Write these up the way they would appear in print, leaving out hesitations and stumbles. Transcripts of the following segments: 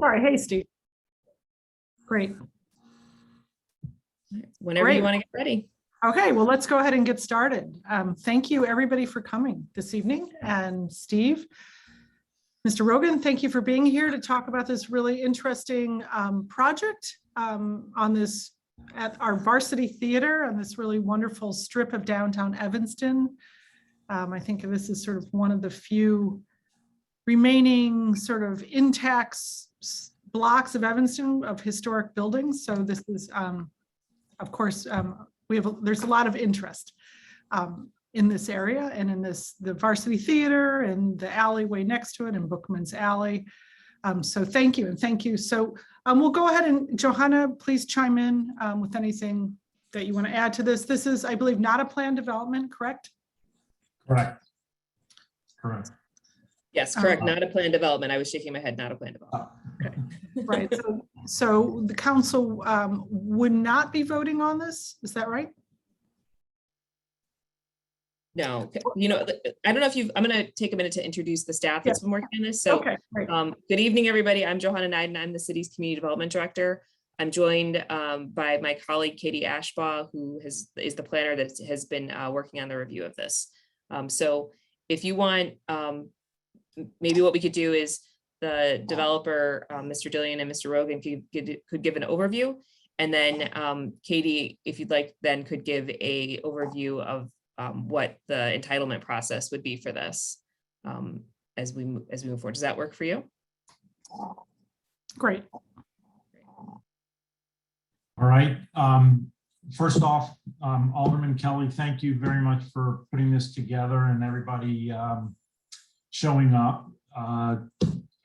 Sorry. Hey, Steve. Great. Whenever Great. you want to get ready. Okay, well, let's go ahead and get started. Thank you, everybody, for coming this evening. And Steve, Mr. Rogan, thank you for being here to talk about this really interesting project on this at our Varsity Theater on this really wonderful strip of downtown Evanston. I think this is sort of one of the few remaining sort of intact blocks of Evanston of historic buildings. So this is, of course, there's a lot of interest in this area and in the Varsity Theater and the alleyway next to it and Bookman's Alley. So thank you and thank you. So we'll go ahead and Johanna, please chime in with anything that you want to add to this. This is, I believe, not a planned development, correct? Correct. Yes, correct. Not a planned development. I was shaking my head, not a planned development. Okay. Right. So the council would not be voting on this. Is that right? No, I don't know if I'm going to take a minute to introduce the staff that's been working on this. So, okay, great. Good evening, everybody. I'm Johanna Neiden. I'm the city's community development director. I'm joined by my colleague, Katie Ashbaugh, who is the planner that has been working on the review of this. So if you want, maybe what we could do is the developer, Mr. Dillion and Mr. Rogan could give an overview. And then Katie, if you'd like, then could give a overview of what the entitlement process would be for this as we move forward. Does that work for you? Great. All right. First off, Alderman Kelly, thank you very much for putting this together and everybody showing up,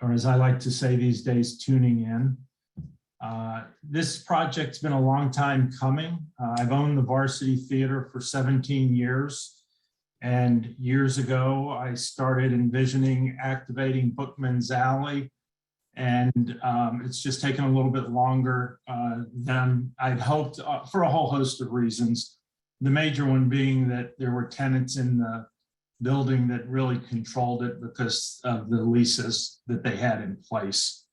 or as I like to say these days, tuning in. This project's been a long time coming. I've owned the Varsity Theater for 17 years. And years ago, I started envisioning activating Bookman's Alley. And it's just taken a little bit longer than I'd hoped for a whole host of reasons. The major one being that there were tenants in the building that really controlled it because of the leases that they had in place.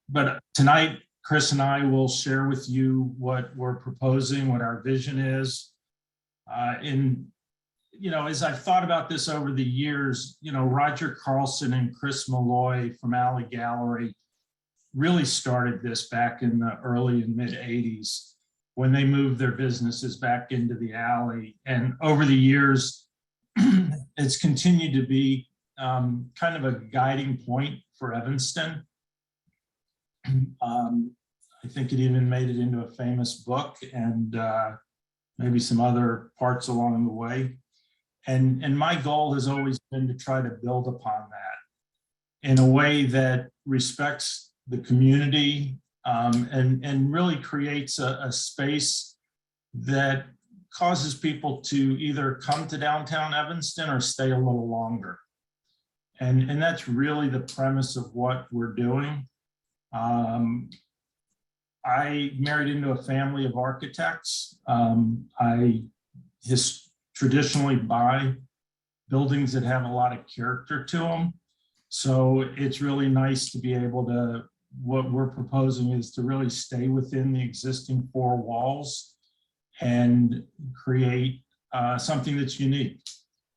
But tonight, Chris and I will share with you what we're proposing, what our vision is. As I've thought about this over the years, Roger Carlson and Chris Malloy from Alley Gallery really started this back in the early and mid 80s when they moved their businesses back into the alley. And over the years, it's continued to be kind of a guiding point for Evanston. I think it even made it into a famous book and maybe some other parts along the way. And my goal has always been to try to build upon that in a way that respects the community and really creates a space that causes people to either come to downtown Evanston or stay a little longer. And that's really the premise of what we're doing. I married into a family of architects. I traditionally buy buildings that have a lot of character to them. So it's really nice to be able to, what we're proposing is to really stay within the existing four walls and create something that's unique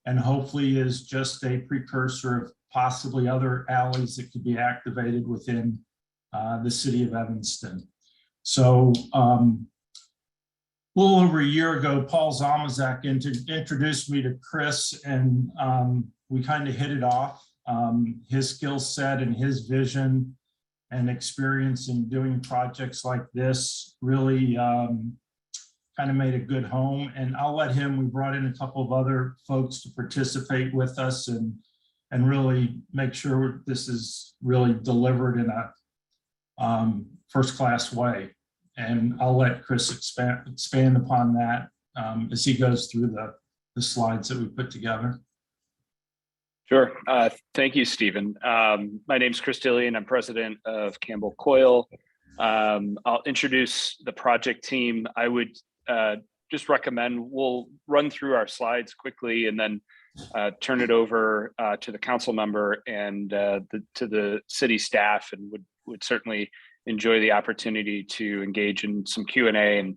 and hopefully is just a precursor of possibly other alleys that could be activated within the city of Evanston. So a little over a year ago, Paul Zamazak introduced me to Chris, and we kind of hit it off. His skill set and his vision and experience in doing projects like this really kind of made a good home. And I'll let him, we brought in a couple of other folks to participate with us and really make sure this is really delivered in a first-class way. And I'll let Chris expand upon that as he goes through the slides that we put together. Sure. Thank you, Stephen. My name's Chris Dillion. I'm president of Campbell Coyle. I'll introduce the project team. I would just recommend we'll run through our slides quickly and then turn it over to the council member and to the city staff, and would certainly enjoy the opportunity to engage in some Q&A and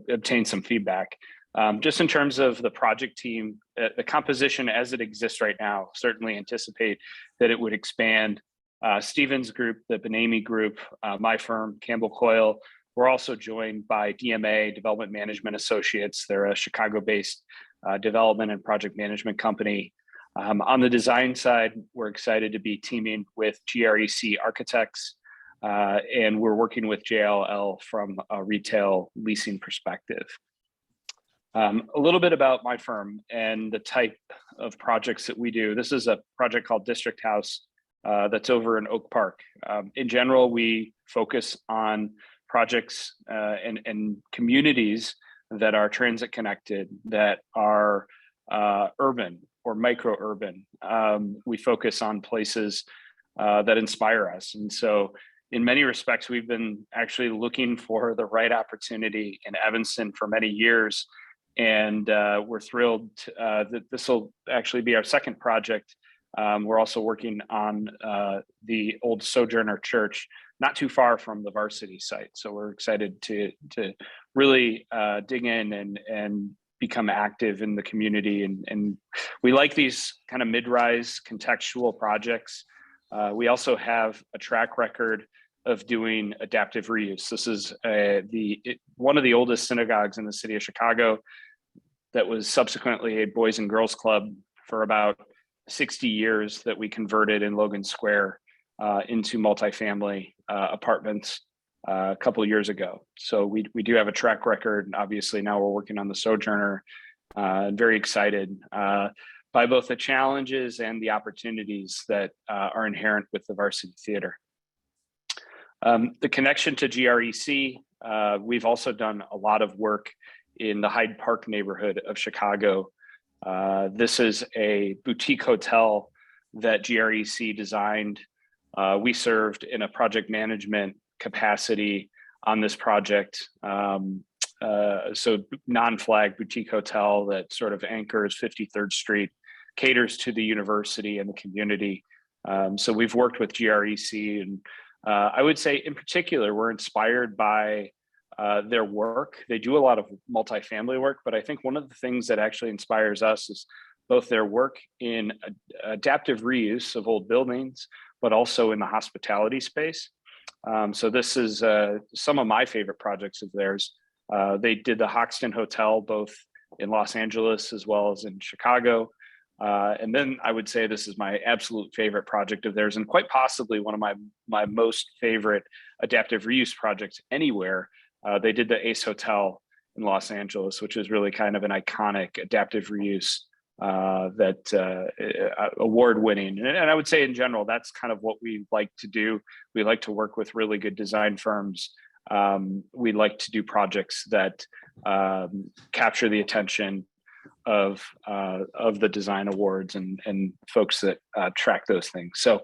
obtain some feedback. Just in terms of the project team, the composition as it exists right now, certainly anticipate that it would expand. Stephen's group, the Benami group, my firm, Campbell Coyle, we're also joined by DMA, Development Management Associates. They're a Chicago-based development and project management company. On the design side, we're excited to be teaming with GREC Architects, and we're working with JLL from a retail leasing perspective. A little bit about my firm and the type of projects that we do. This is a project called District House that's over in Oak Park. In general, we focus on projects and communities that are transit connected, that are urban or micro-urban. We focus on places that inspire us. And so in many respects, we've been actually looking for the right opportunity in Evanston for many years. And we're thrilled that this will actually be our second project. We're also working on the old Sojourner Church, not too far from the Varsity site. So we're excited to really dig in and become active in the community. And we like these kind of mid-rise contextual projects. We also have a track record of doing adaptive reuse. This is one of the oldest synagogues in the city of Chicago that was subsequently a Boys and Girls Club for about 60 years, that we converted in Logan Square into multifamily apartments a couple of years ago. So we do have a track record, and obviously now we're working on the Sojourner. Very excited by both the challenges and the opportunities that are inherent with the Varsity Theater. The connection to GREC, we've also done a lot of work in the Hyde Park neighborhood of Chicago. This is a boutique hotel that GREC designed. We served in a project management capacity on this project. So non-flag boutique hotel that sort of anchors 53rd Street, caters to the university and the community. So we've worked with GREC, and I would say in particular, we're inspired by their work. They do a lot of multifamily work, but I think one of the things that actually inspires us is both their work in adaptive reuse of old buildings, but also in the hospitality space. So this is some of my favorite projects of theirs. They did the Hoxton Hotel, both in Los Angeles as well as in Chicago. And then I would say this is my absolute favorite project of theirs, and quite possibly one of my most favorite adaptive reuse projects anywhere. They did the Ace Hotel in Los Angeles, which is really kind of an iconic adaptive reuse that award-winning. And I would say in general, that's kind of what we like to do. We like to work with really good design firms. We like to do projects that capture the attention of the design awards and folks that track those things. So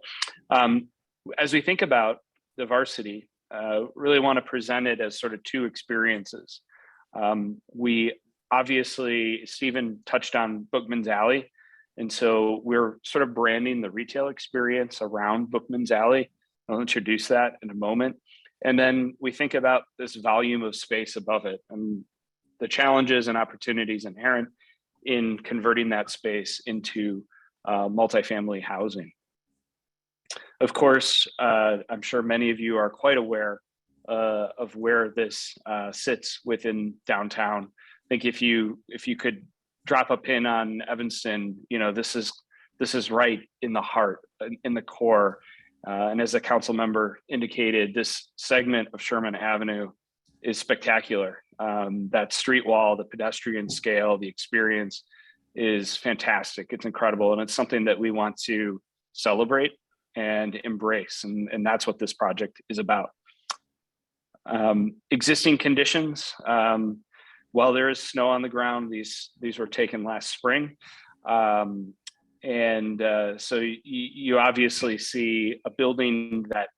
as we think about the Varsity, really want to present it as sort of two experiences. We obviously, Stephen touched on Bookman's Alley. And so we're sort of branding the retail experience around Bookman's Alley. I'll introduce that in a moment. And then we think about this volume of space above it and the challenges and opportunities inherent in converting that space into multifamily housing. Of course, I'm sure many of you are quite aware of where this sits within downtown. I think if you could drop a pin on Evanston, you know, this is right in the heart, in the core. And as a council member indicated, this segment of Sherman Avenue is spectacular. That street wall, the pedestrian scale, the experience is fantastic. It's incredible. And it's something that we want to celebrate and embrace. And that's what this project is about. Existing conditions, while there is snow on the ground, these were taken last spring. So you obviously see a building that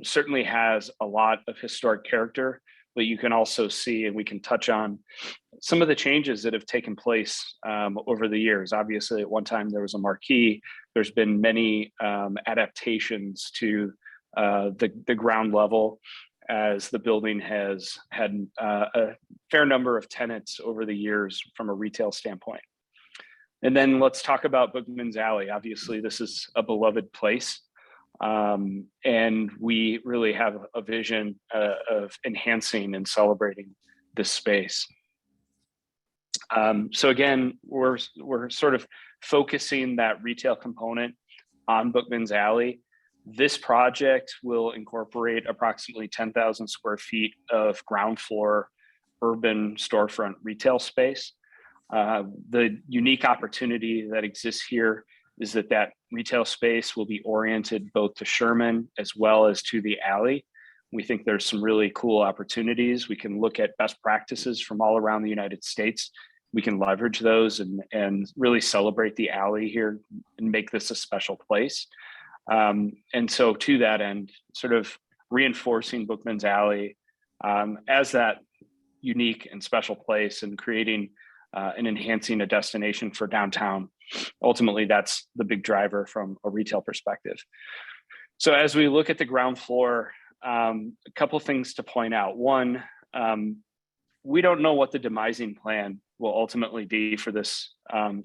certainly has a lot of historic character, but you can also see, and we can touch on some of the changes that have taken place over the years. Obviously, at one time there was a marquee. There's been many adaptations to the ground level as the building has had a fair number of tenants over the years from a retail standpoint. And then let's talk about Bookman's Alley. Obviously, this is a beloved place. And we really have a vision of enhancing and celebrating this space. So again, we're sort of focusing that retail component on Bookman's Alley. This project will incorporate approximately 10,000 square feet of ground floor urban storefront retail space. The unique opportunity that exists here is that retail space will be oriented both to Sherman as well as to the alley. We think there's some really cool opportunities. We can look at best practices from all around the United States. We can leverage those and really celebrate the alley here and make this a special place. And so to that end, sort of reinforcing Bookman's Alley as that unique and special place and creating and enhancing a destination for downtown. Ultimately, that's the big driver from a retail perspective. So as we look at the ground floor, a couple things to point out. One, we don't know what the demising plan will ultimately be for this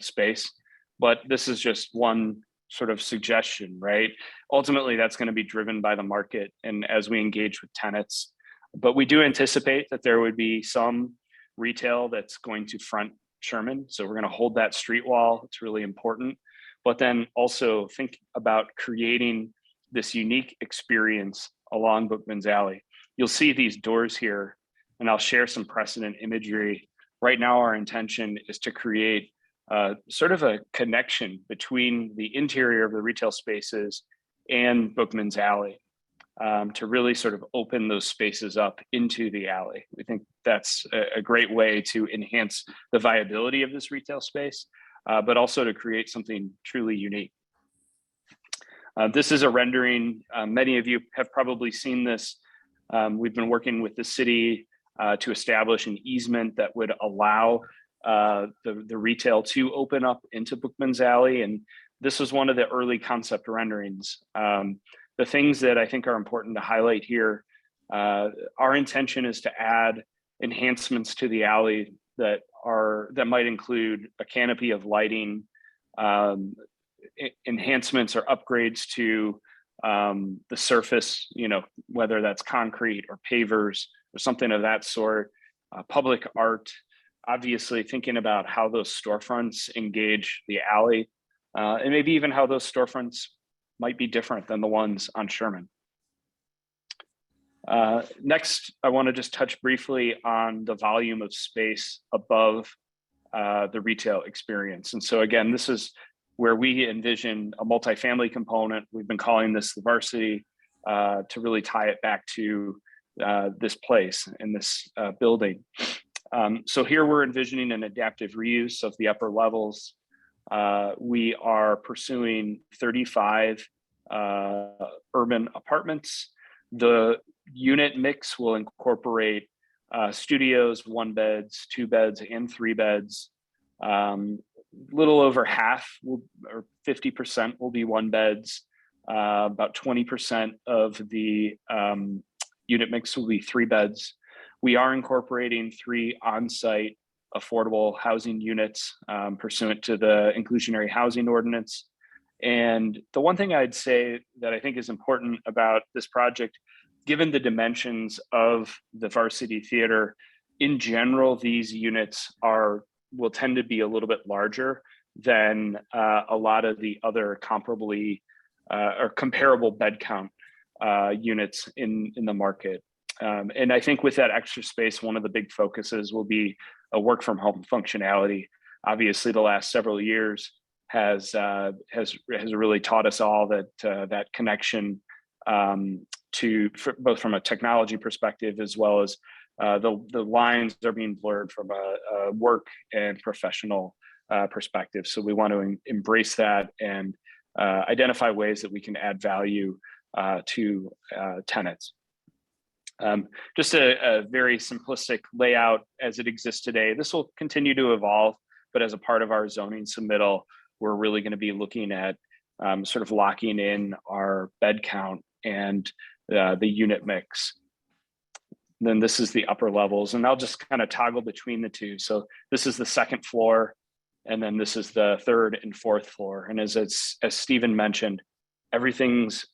space, but this is just one sort of suggestion, right? Ultimately, that's going to be driven by the market and as we engage with tenants. But we do anticipate that there would be some retail that's going to front Sherman. So we're going to hold that street wall. It's really important. But then also think about creating this unique experience along Bookman's Alley. You'll see these doors here, and I'll share some precedent imagery. Right now, our intention is to create sort of a connection between the interior of the retail spaces and Bookman's Alley to really sort of open those spaces up into the alley. We think that's a great way to enhance the viability of this retail space, but also to create something truly unique. This is a rendering. Many of you have probably seen this. We've been working with the city to establish an easement that would allow the retail to open up into Bookman's Alley. And this was one of the early concept renderings. The things that I think are important to highlight here, our intention is to add enhancements to the alley that might include a canopy of lighting, enhancements or upgrades to the surface, whether that's concrete or pavers or something of that sort, public art, obviously thinking about how those storefronts engage the alley, and maybe even how those storefronts might be different than the ones on Sherman. Next, I want to just touch briefly on the volume of space above the retail experience. And so again, this is where we envision a multifamily component. We've been calling this the Varsity to really tie it back to this place in this building. So here we're envisioning an adaptive reuse of the upper levels. We are pursuing 35 urban apartments. The unit mix will incorporate studios, 1 beds, 2 beds, and 3 beds. Little over half or 50% will be 1 beds. About 20% of the unit mix will be 3 beds. We are incorporating 3 on-site affordable housing units pursuant to the inclusionary housing ordinance. And the one thing I'd say that I think is important about this project, given the dimensions of the Varsity Theater, in general, these units will tend to be a little bit larger than a lot of the other comparably or comparable bed count units in the market. And I think with that extra space, one of the big focuses will be a work from home functionality. Obviously, the last several years has really taught us all that that connection both from a technology perspective as well as the lines are being blurred from a work and professional perspective. So we want to embrace that and identify ways that we can add value to tenants. Just a very simplistic layout as it exists today. This will continue to evolve, but as a part of our zoning submittal, we're really going to be looking at sort of locking in our bed count and the unit mix. Then this is the upper levels, and I'll just kind of toggle between the two. So this is the second floor, and then this is the third and fourth floor. And as Stephen mentioned, everything's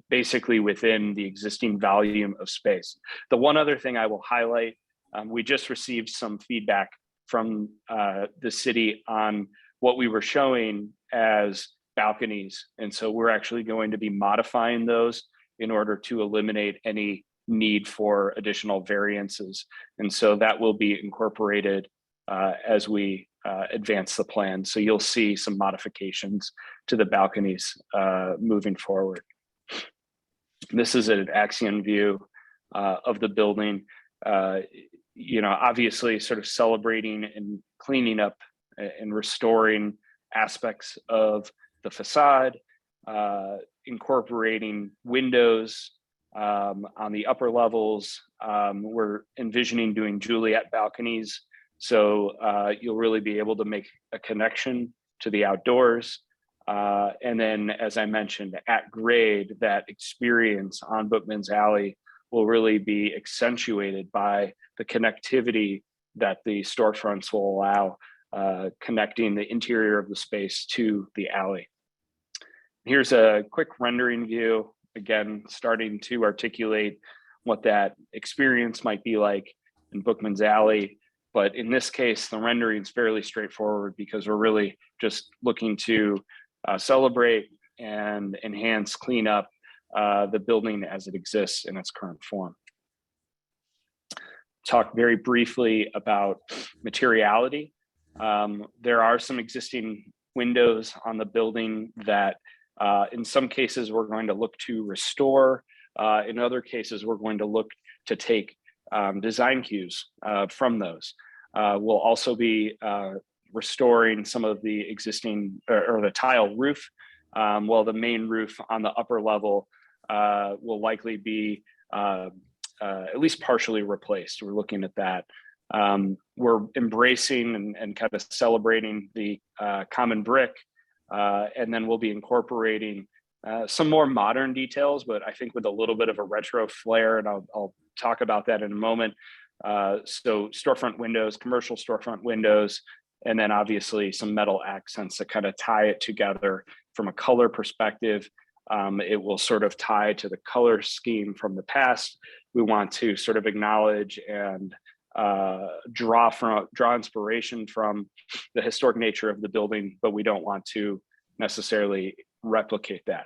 basically within the existing volume of space. The one other thing I will highlight, we just received some feedback from the city on what we were showing as balconies. And so we're actually going to be modifying those in order to eliminate any need for additional variances. And so that will be incorporated as we advance the plan. So you'll see some modifications to the balconies moving forward. This is an axiom view of the building. Obviously sort of celebrating and cleaning up and restoring aspects of the facade, incorporating windows on the upper levels. We're envisioning doing Juliet balconies. So you'll really be able to make a connection to the outdoors. And then, as I mentioned, at grade, that experience on Bookman's Alley will really be accentuated by the connectivity that the storefronts will allow, connecting the interior of the space to the alley. Here's a quick rendering view, again, starting to articulate what that experience might be like in Bookman's Alley. But in this case, the rendering is fairly straightforward because we're really just looking to celebrate and enhance, clean up the building as it exists in its current form. Talk very briefly about materiality. There are some existing windows on the building that in some cases we're going to look to restore. In other cases, we're going to look to take design cues from those. We'll also be restoring some of the existing or the tile roof, while the main roof on the upper level will likely be at least partially replaced. We're looking at that. We're embracing and kind of celebrating the common brick, and then we'll be incorporating some more modern details, but I think with a little bit of a retro flair, and I'll talk about that in a moment. So storefront windows, commercial storefront windows, and then obviously some metal accents that kind of tie it together from a color perspective. It will sort of tie to the color scheme from the past. We want to sort of acknowledge and draw inspiration from the historic nature of the building, but we don't want to necessarily replicate that.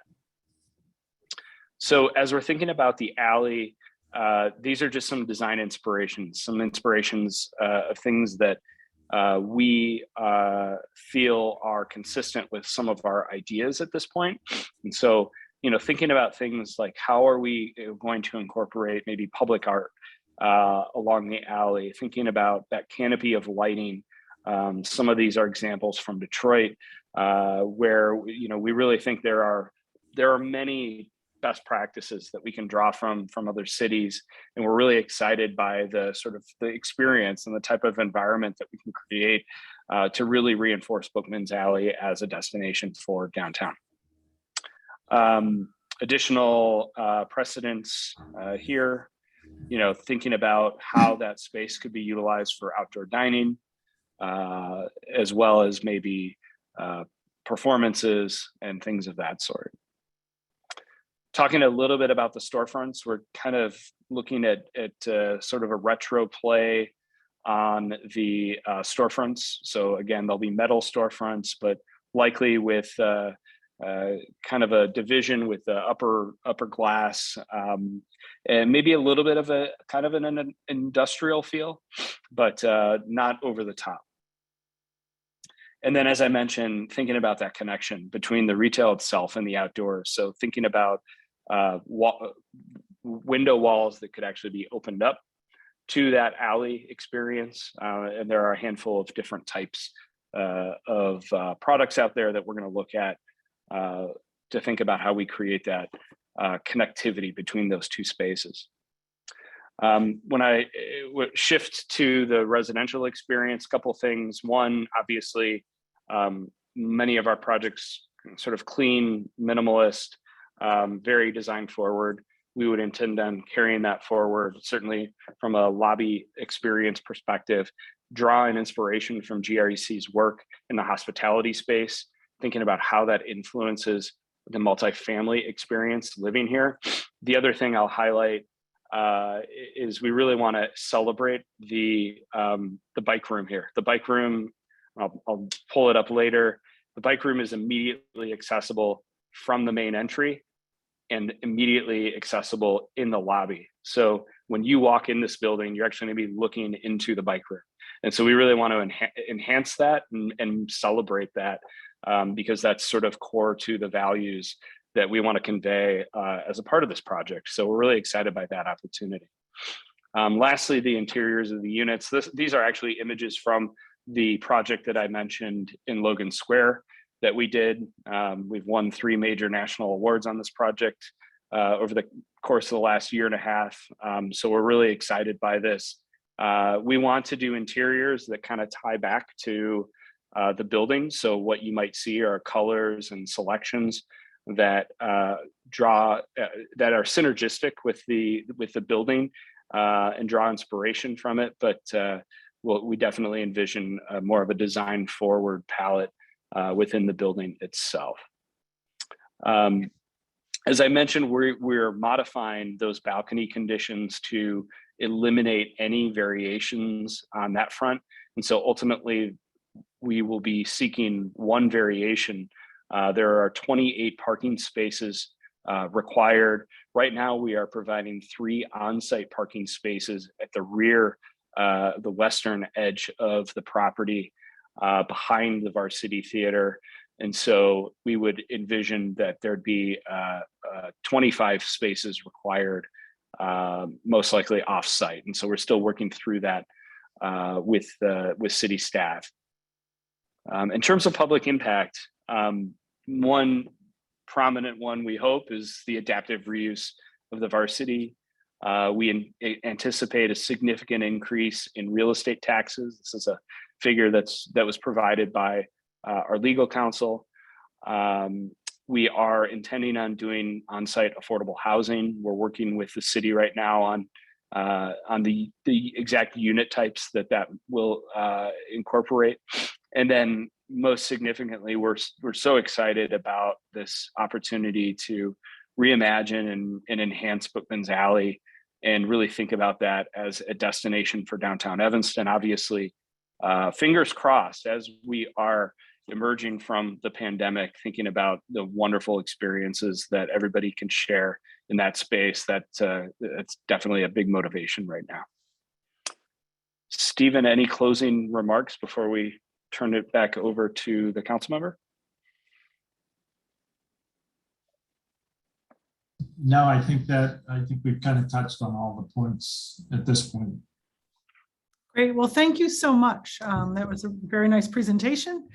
So as we're thinking about the alley, these are just some design inspirations, some inspirations of things that we feel are consistent with some of our ideas at this point. And so, thinking about things like how are we going to incorporate maybe public art along the alley, thinking about that canopy of lighting. Some of these are examples from Detroit, where we really think there are many best practices that we can draw from other cities, and we're really excited by the sort of the experience and the type of environment that we can create to really reinforce Bookman's Alley as a destination for downtown. Additional precedents here, thinking about how that space could be utilized for outdoor dining, as well as maybe performances and things of that sort. Talking a little bit about the storefronts, we're kind of looking at sort of a retro play on the storefronts. So again, there'll be metal storefronts, but likely with kind of a division with the upper glass, and maybe a little bit of a kind of an industrial feel, but not over the top. And then, as I mentioned, thinking about that connection between the retail itself and the outdoors. So thinking about window walls that could actually be opened up to that alley experience. And there are a handful of different types of products out there that we're going to look at to think about how we create that connectivity between those two spaces. When I shift to the residential experience, a couple things. One, obviously, many of our projects sort of clean, minimalist, very design forward. We would intend on carrying that forward, certainly from a lobby experience perspective, draw an inspiration from GREC's work in the hospitality space, thinking about how that influences the multifamily experience living here. The other thing I'll highlight is we really want to celebrate the bike room here. The bike room, I'll pull it up later. The bike room is immediately accessible from the main entry and immediately accessible in the lobby. So when you walk in this building, you're actually going to be looking into the bike room. And so we really want to enhance that and celebrate that because that's sort of core to the values that we want to convey as a part of this project. So we're really excited by that opportunity. Lastly, the interiors of the units. These are actually images from the project that I mentioned in Logan Square that we did. We've won 3 major national awards on this project over the course of the last year and a half. So we're really excited by this. We want to do interiors that kind of tie back to the building. So what you might see are colors and selections that that are synergistic with the building and draw inspiration from it. But we definitely envision more of a design forward palette within the building itself. As I mentioned, we're modifying those balcony conditions to eliminate any variations on that front. And so ultimately, we will be seeking one variation. There are 28 parking spaces required. Right now, we are providing 3 on-site parking spaces at the rear, the western edge of the property behind the Varsity Theater. And so we would envision that there'd be 25 spaces required, most likely off-site. And so we're still working through that with city staff. In terms of public impact, one prominent one we hope is the adaptive reuse of the Varsity. We anticipate a significant increase in real estate taxes. This is a figure that was provided by our legal counsel. We are intending on doing on-site affordable housing. We're working with the city right now on the exact unit types that will incorporate. And then most significantly, we're so excited about this opportunity to reimagine and enhance Bookman's Alley and really think about that as a destination for downtown Evanston. Obviously, fingers crossed as we are emerging from the pandemic, thinking about the wonderful experiences that everybody can share in that space. That's definitely a big motivation right now. Stephen, any closing remarks before we turn it back over to the council member? No, I think we've kind of touched on all the points at this point. Great. Well, thank you so much. That was a very nice presentation.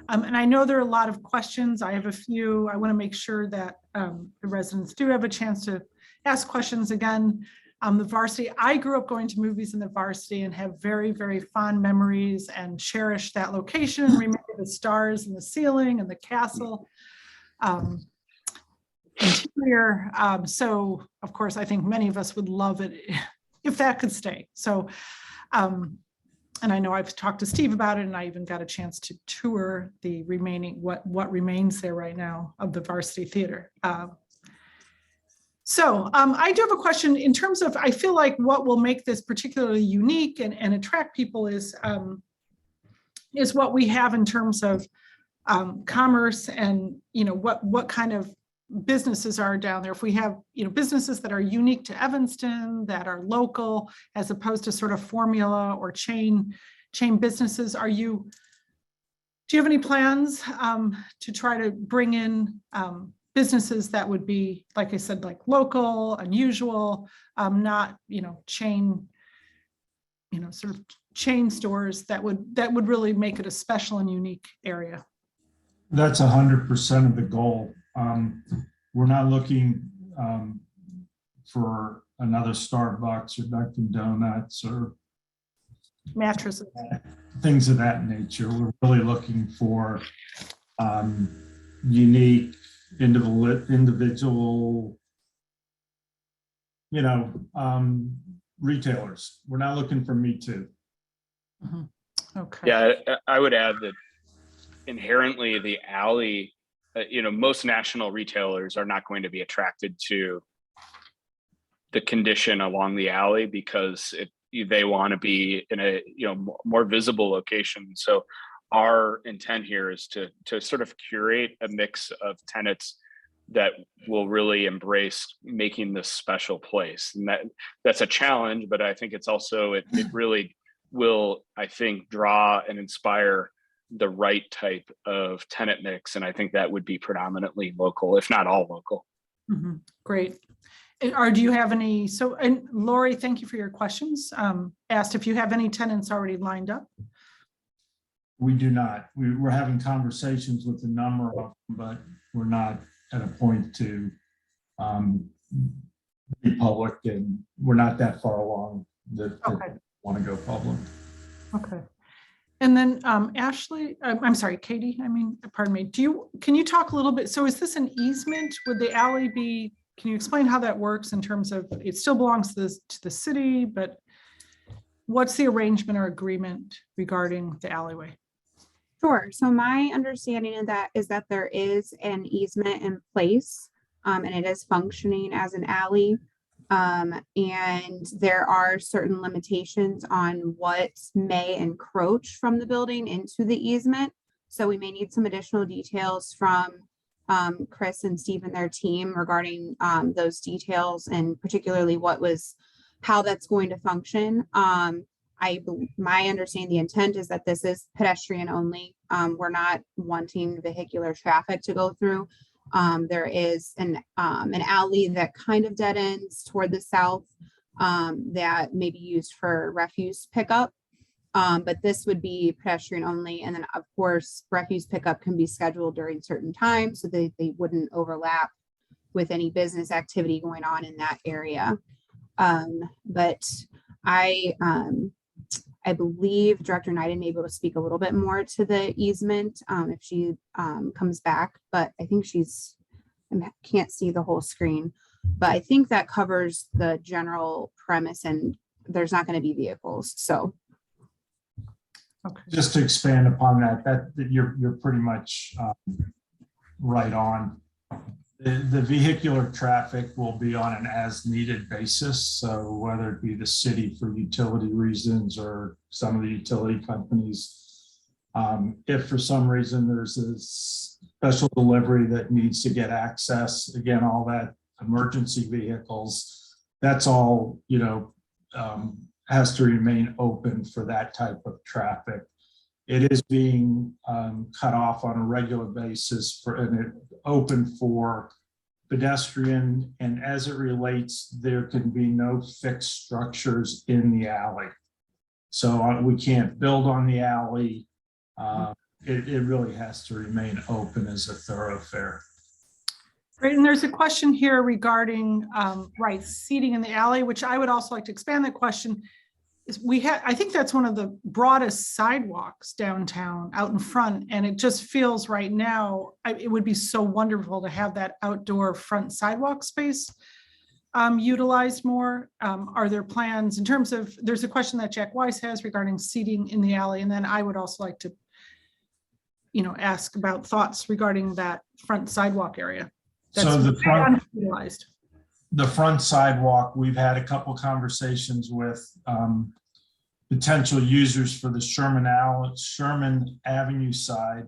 And I know there are a lot of questions. I have a few. I want to make sure that the residents do have a chance to ask questions again. The Varsity, I grew up going to movies in the Varsity and have very, very fond memories and cherish that location and remember the stars in the ceiling and the castle interior. So of course, I think many of us would love it if that could stay. So, and I know I've talked to Steve about it and I even got a chance to tour the remaining, what remains there right now of the Varsity Theater. So I do have a question in terms of, I feel like what will make this particularly unique and attract people is what we have in terms of commerce and, what kind of businesses are down there. If we have, businesses that are unique to Evanston, that are local, as opposed to sort of formula or chain businesses, do you have any plans to try to bring in businesses that would be, like I said, like local, unusual, not, chain, sort of chain stores that would really make it a special and unique area? That's 100% of the goal. We're not looking for another Starbucks or Dunkin' Donuts or Mattresses. things of that nature. We're really looking for unique, individual, retailers. We're not looking for Me Too. Mhm. Okay. Yeah, I would add that inherently the alley, most national retailers are not going to be attracted to the condition along the alley because they want to be in a more visible location. So our intent here is to sort of curate a mix of tenants that will really embrace making this special place, and that's a challenge. But I think it's also it really will, I think, draw and inspire the right type of tenant mix, and I think that would be predominantly local, if not all local. Mhm. Great. Do you have any, and Lori, thank you for your questions. Asked if you have any tenants already lined up. We do not. We're having conversations with a number of them, but we're not at a point to be public, and we're not that far along that Okay. want to go public. Okay. And then Ashley, I'm sorry, Katie, pardon me. Can you talk a little bit? So is this an easement? Would the alley be, can you explain how that works in terms of, it still belongs to the city, but what's the arrangement or agreement regarding the alleyway? Sure. So my understanding of that is that there is an easement in place, and it is functioning as an alley. And there are certain limitations on what may encroach from the building into the easement. So we may need some additional details from Chris and Steve and their team regarding those details, and particularly how that's going to function. My understanding, the intent is that this is pedestrian only. We're not wanting vehicular traffic to go through. There is an alley that kind of dead ends toward the south that may be used for refuse pickup. But this would be pedestrian only. And then of course, refuse pickup can be scheduled during certain times so that they wouldn't overlap with any business activity going on in that area. But I believe Director Knighton may be able to speak a little bit more to the easement if she comes back, but I think I can't see the whole screen, but I think that covers the general premise, and there's not going to be vehicles. So. Okay. Just to expand upon that you're pretty much right on. The vehicular traffic will be on an as-needed basis. So whether it be the city for utility reasons or some of the utility companies, if for some reason there's a special delivery that needs to get access, again, all that emergency vehicles, that's all, has to remain open for that type of traffic. It is being cut off on a regular basis and open for pedestrian. And as it relates, there can be no fixed structures in the alley. So we can't build on the alley. It really has to remain open as a thoroughfare. Great. And there's a question here regarding seating in the alley, which I would also like to expand that question. I think that's one of the broadest sidewalks downtown out in front. And it just feels right now, it would be so wonderful to have that outdoor front sidewalk space utilized more. Are there plans in terms of, there's a question that Jack Weiss has regarding seating in the alley. And then I would also like to, ask about thoughts regarding that front sidewalk area. So the front, utilized. The front sidewalk, we've had a couple conversations with potential users for the Sherman Avenue side.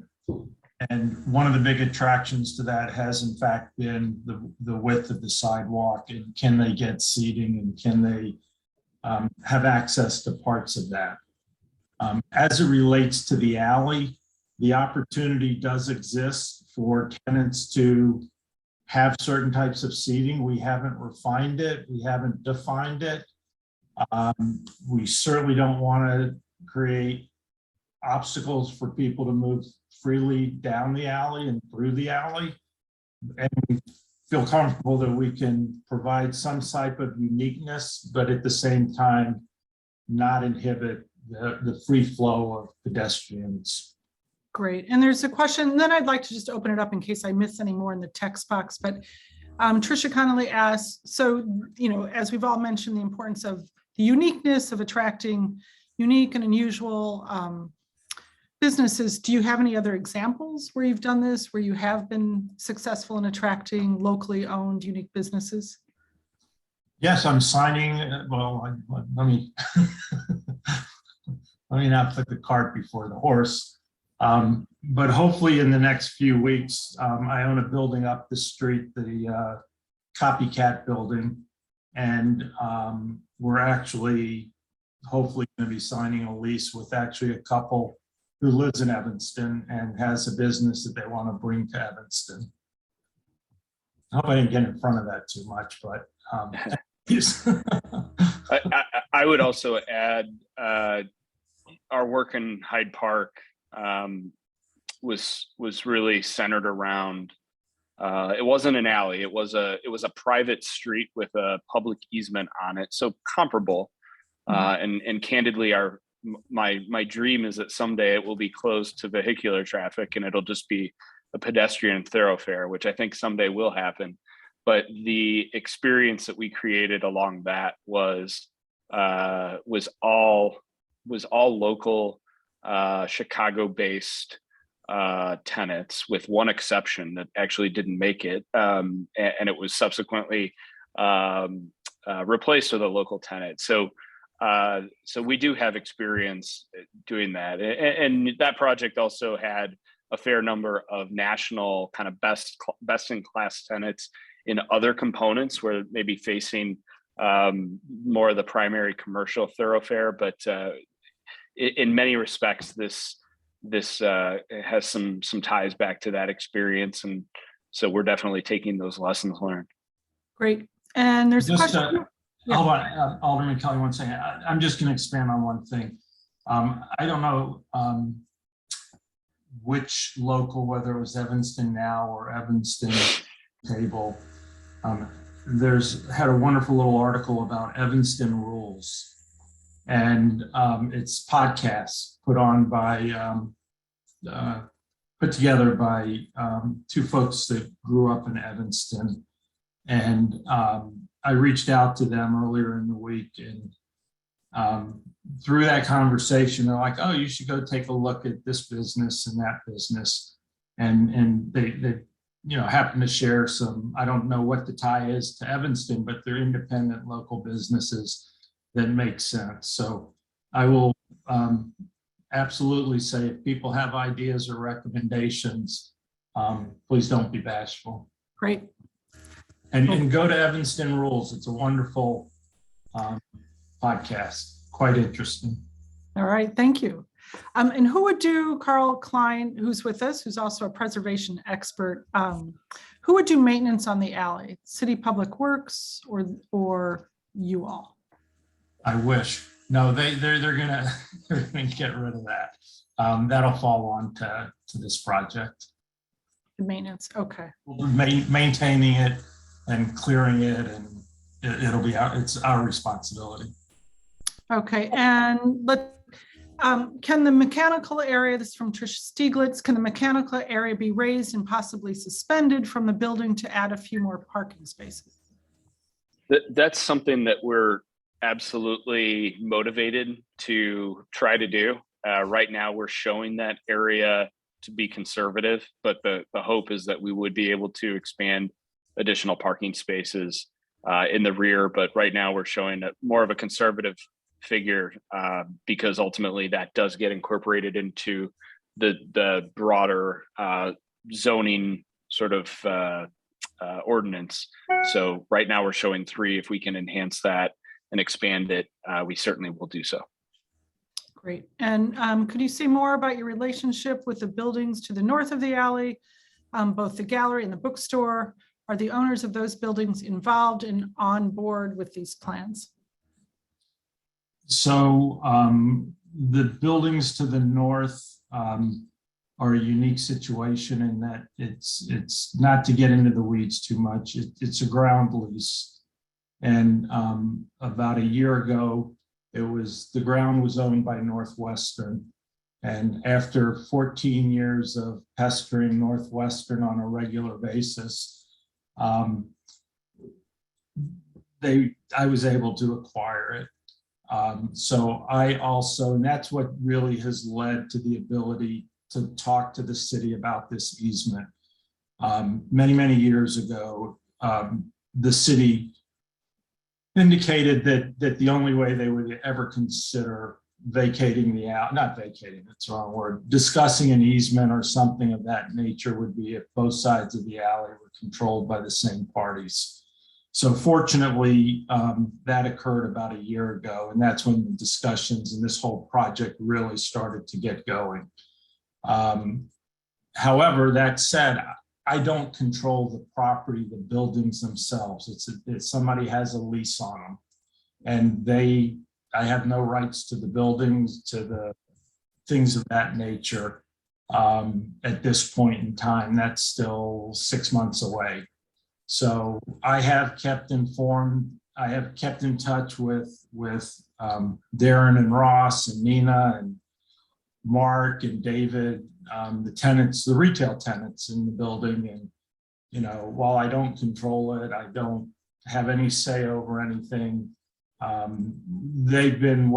And one of the big attractions to that has in fact been the width of the sidewalk, and can they get seating, and can they have access to parts of that. As it relates to the alley, the opportunity does exist for tenants to have certain types of seating. We haven't refined it. We haven't defined it. We certainly don't want to create obstacles for people to move freely down the alley and through the alley. And we feel comfortable that we can provide some type of uniqueness, but at the same time, not inhibit the free flow of pedestrians. Great. And there's a question, and then I'd like to just open it up in case I miss any more in the text box. But Tricia Connolly asked, so, as we've all mentioned, the importance of the uniqueness of attracting unique and unusual businesses. Do you have any other examples where you've done this, where you have been successful in attracting locally owned unique businesses? Yes, I'm signing. Well, let me let me not put the cart before the horse. But hopefully in the next few weeks, I own a building up the street, the Copycat building, and we're actually hopefully going to be signing a lease with actually a couple who lives in Evanston and has a business that they want to bring to Evanston. I hope I didn't get in front of that too much, but I would also add our work in Hyde Park was really centered around. It wasn't an alley; it was a private street with a public easement on it, so comparable. And candidly, my dream is that someday it will be closed to vehicular traffic and it'll just be a pedestrian thoroughfare, which I think someday will happen. But the experience that we created along that was all local Chicago-based tenants, with one exception that actually didn't make it, and it was subsequently replaced with a local tenant. So we do have experience doing that, and that project also had a fair number of national kind of best in class tenants in other components where maybe facing more of the primary commercial thoroughfare, but in many respects, this has some ties back to that experience, and so we're definitely taking those lessons learned. Great. And there's a Just question. hold on, Alderman Kelly, one second. I'm just going to expand on one thing. I don't know which local, whether it was Evanston Now or Evanston Table, had a wonderful little article about Evanston rules, and it's podcasts put together by two folks that grew up in Evanston, and I reached out to them earlier in the week, and through that conversation, they're like, "Oh, you should go take a look at this business and that business," and they happen to share some. I don't know what the tie is to Evanston, but they're independent local businesses that make sense. So I will absolutely say, if people have ideas or recommendations, please don't be bashful. Great. And go to Evanston Rules. It's a wonderful podcast, quite interesting. All right, thank you. And who would do, Carl Klein, who's with us, who's also a preservation expert, who would do maintenance on the alley? City Public Works or you all? I wish. No, they're gonna get rid of that. That'll fall on to this project. The maintenance, okay. Maintaining it and clearing it, and it's our responsibility. Okay, and can the mechanical area, this is from Tricia Stieglitz, can the mechanical area be raised and possibly suspended from the building to add a few more parking spaces? That's something that we're absolutely motivated to try to do. Right now, we're showing that area to be conservative, but the hope is that we would be able to expand additional parking spaces in the rear. But right now, we're showing more of a conservative figure because ultimately that does get incorporated into the broader zoning sort of ordinance. So right now we're showing 3. If we can enhance that and expand it, we certainly will do so. Great. And could you say more about your relationship with the buildings to the north of the alley, both the gallery and the bookstore? Are the owners of those buildings involved and on board with these plans? So the buildings to the north, are a unique situation in that it's not to get into the weeds too much. It's a ground lease. And about a year ago, the ground was owned by Northwestern. And after 14 years of pestering Northwestern on a regular basis, I was able to acquire it. So and that's what really has led to the ability to talk to the city about this easement. Many, many years ago, the city indicated that the only way they would ever consider vacating not vacating, that's the wrong word, discussing an easement or something of that nature would be if both sides of the alley were controlled by the same parties. So fortunately, that occurred about a year ago, and that's when the discussions and this whole project really started to get going. However, that said, I don't control the property, the buildings themselves. It's somebody has a lease on them, and I have no rights to the buildings, to the things of that nature. At this point in time, that's still 6 months away. So I have kept informed. I have kept in touch with Darren and Ross and Nina and Mark and David, the tenants, the retail tenants in the building. And, you know, while I don't control it, I don't have any say over anything. They've been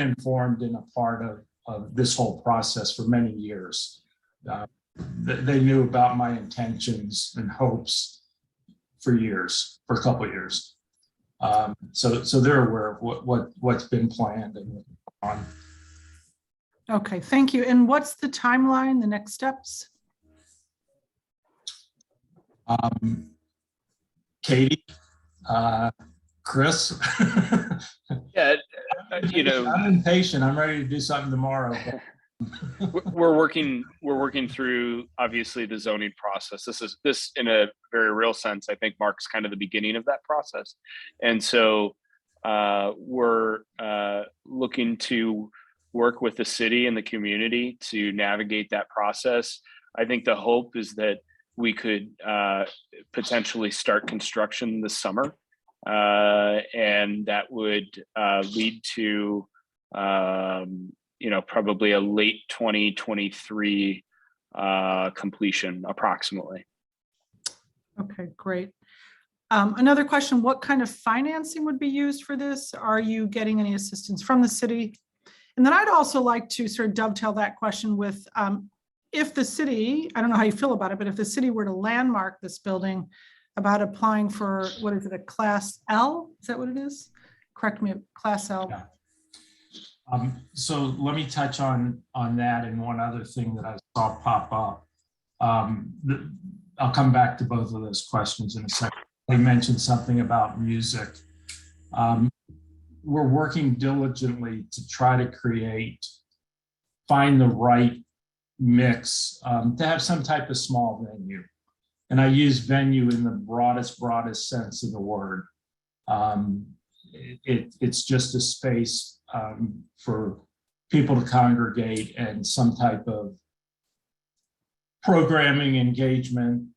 informed and a part of this whole process for many years. They knew about my intentions and hopes for a couple of years. So they're aware of what's been planned and on. Okay, thank you. And what's the timeline, the next steps? Katie, Chris. Yeah, you know, I'm impatient. I'm ready to do something tomorrow. we're working through obviously the zoning process. This in a very real sense, I think marks kind of the beginning of that process. And so we're looking to work with the city and the community to navigate that process. I think the hope is that we could potentially start construction this summer, and that would lead to probably a late 2023 completion approximately. Okay, great. Another question, what kind of financing would be used for this? Are you getting any assistance from the city? And then I'd also like to sort of dovetail that question with if the city, I don't know how you feel about it, but if the city were to landmark this building about applying for, what is it, a Class L? Is that what it is? Correct me, Class L. Yeah. So let me touch on that and one other thing that I saw pop up. I'll come back to both of those questions in a second. They mentioned something about music. We're working diligently to try to find the right mix to have some type of small venue. And I use venue in the broadest sense of the word. It's just a space for people to congregate and some type of programming engagement.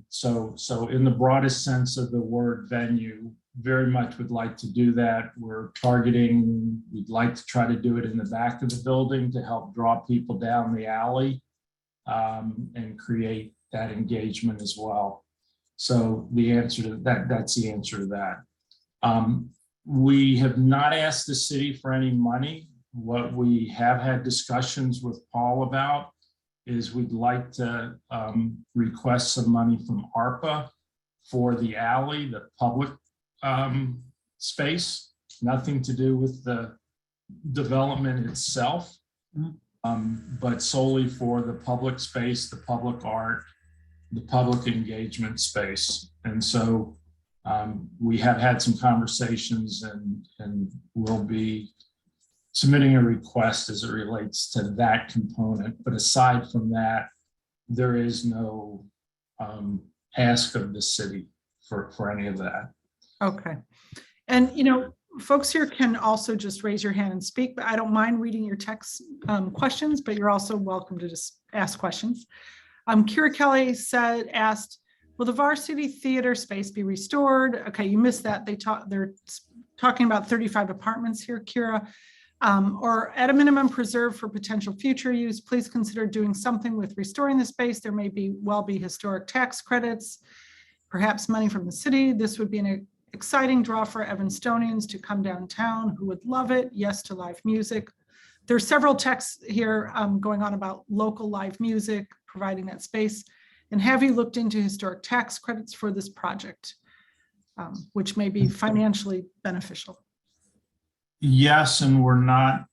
So in the broadest sense of the word venue, very much would like to do that. We'd like to try to do it in the back of the building to help draw people down the alley and create that engagement as well. So the answer to that's the answer to that. We have not asked the city for any money. What we have had discussions with Paul about is we'd like to request some money from ARPA for the alley, the public space, nothing to do with the development itself, but solely for the public space, the public art, the public engagement space. And so we have had some conversations and we'll be submitting a request as it relates to that component. But aside from that, there is no ask of the city for any of that. Okay. And, folks here can also just raise your hand and speak, but I don't mind reading your text questions, but you're also welcome to just ask questions. Kira Kelly asked, will the Varsity Theater space be restored? Okay, you missed that. They're talking about 35 apartments here, Kira. Or at a minimum preserved for potential future use. Please consider doing something with restoring the space. There may be historic tax credits, perhaps money from the city. This would be an exciting draw for Evanstonians to come downtown who would love it. Yes to live music. There are several texts here going on about local live music, providing that space. And have you looked into historic tax credits for this project, which may be financially beneficial? Yes, and we're not,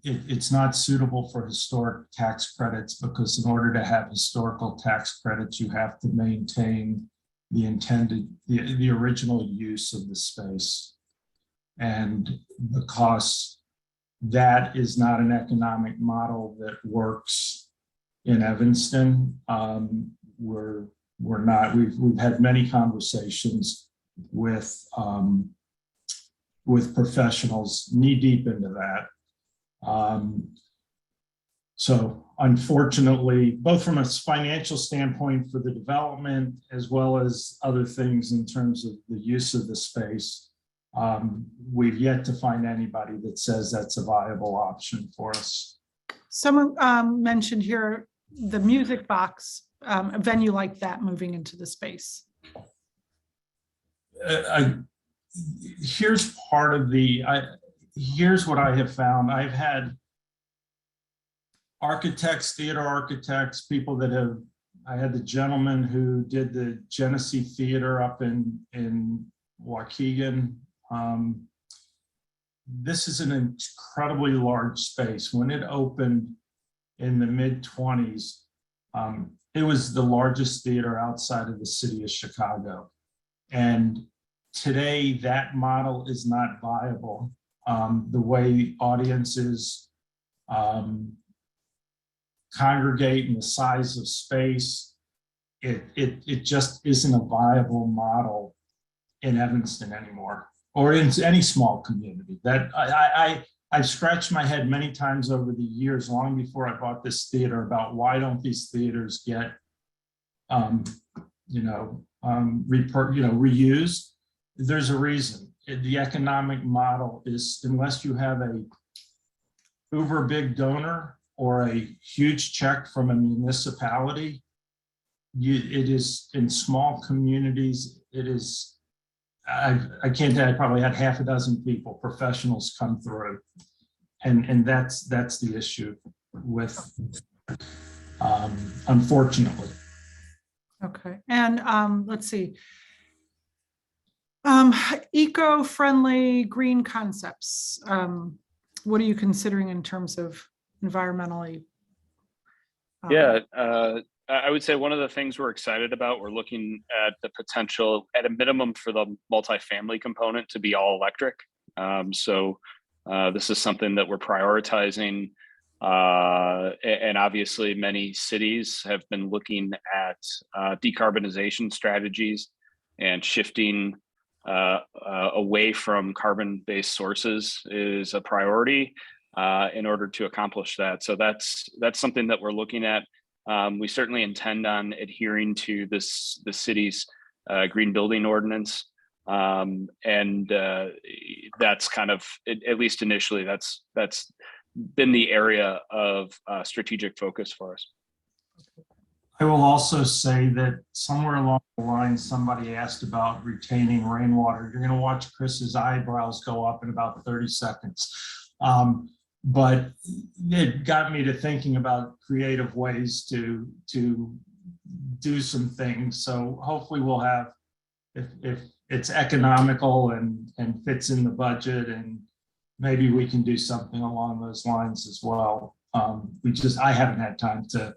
it's not suitable for historic tax credits because in order to have historical tax credits, you have to maintain the original use of the space. And because that is not an economic model that works in Evanston, we've had many conversations with professionals knee deep into that. So unfortunately, both from a financial standpoint for the development, as well as other things in terms of the use of the space, we've yet to find anybody that says that's a viable option for us. Someone mentioned here the music box, a venue like that moving into the space. Here's part of here's what I have found. I've had architects, theater architects, people that I had the gentleman who did the Genesee Theater up in Waukegan. This is an incredibly large space. When it opened in the mid-20s, it was the largest theater outside of the city of Chicago. And today, that model is not viable. The way audiences congregate and the size of space, it just isn't a viable model in Evanston anymore, or in any small community. That I've scratched my head many times over the years, long before I bought this theater, about why don't these theaters get reused. There's a reason. The economic model is, unless you have a uber big donor or a huge check from a municipality, it is in small communities. It is, I can't tell, I probably had half a dozen people, professionals, come through, and that's the issue with, unfortunately. Okay, and let's see. Eco-friendly green concepts. What are you considering in terms of environmentally? I would say one of the things we're excited about, we're looking at the potential at a minimum for the multifamily component to be all electric. So this is something that we're prioritizing. And obviously many cities have been looking at decarbonization strategies and shifting away from carbon-based sources is a priority in order to accomplish that. So that's something that we're looking at. We certainly intend on adhering to the city's green building ordinance. And that's kind of, at least initially, that's been the area of strategic focus for us. I will also say that somewhere along the line, somebody asked about retaining rainwater. You're going to watch Chris's eyebrows go up in about 30 seconds. But it got me to thinking about creative ways to do some things. So hopefully we'll have, if it's economical and fits in the budget, and maybe we can do something along those lines as well. I haven't had time to,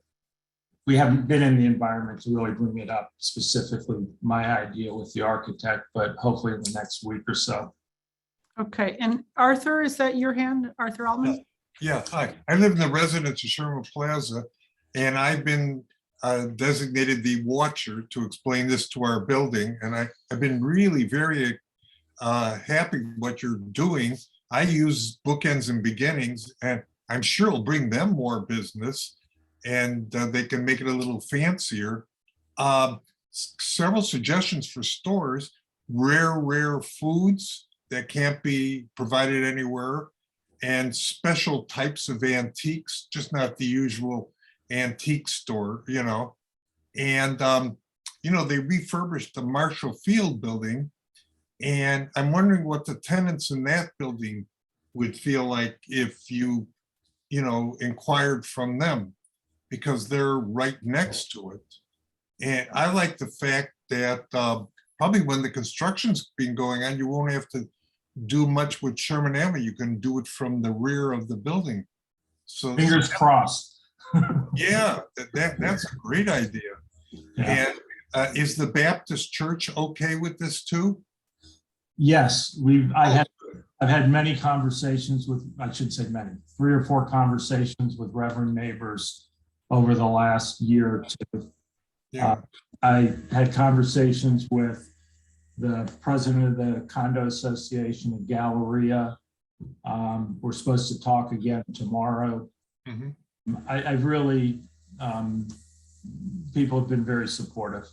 we haven't been in the environment to really bring it up specifically, my idea with the architect, but hopefully in the next week or so. Okay, and Arthur, is that your hand, Arthur Altman? Yeah, hi. I live in the residence of Sherman Plaza, and I've been designated the watcher to explain this to our building. And I've been really very happy what you're doing. I use Bookends and Beginnings, and I'm sure it'll bring them more business, and they can make it a little fancier. Several suggestions for stores: rare foods that can't be provided anywhere, and special types of antiques, just not the usual antique store, you know. And you know, they refurbished the Marshall Field building, and I'm wondering what the tenants in that building would feel like if you know, inquired from them, because they're right next to it. And I like the fact that probably when the construction's been going on, you won't have to do much with Sherman Avenue. You can do it from the rear of the building. So Fingers crossed. yeah, that's a great idea. Yeah. And is the Baptist Church okay with this too? Yes, I've had many conversations with, I should say many, 3 or 4 conversations with Reverend neighbors over the last year or 2. Yeah. I had conversations with the president of the condo association in Galleria. We're supposed to talk again tomorrow. Mhm. I've really, people have been very supportive.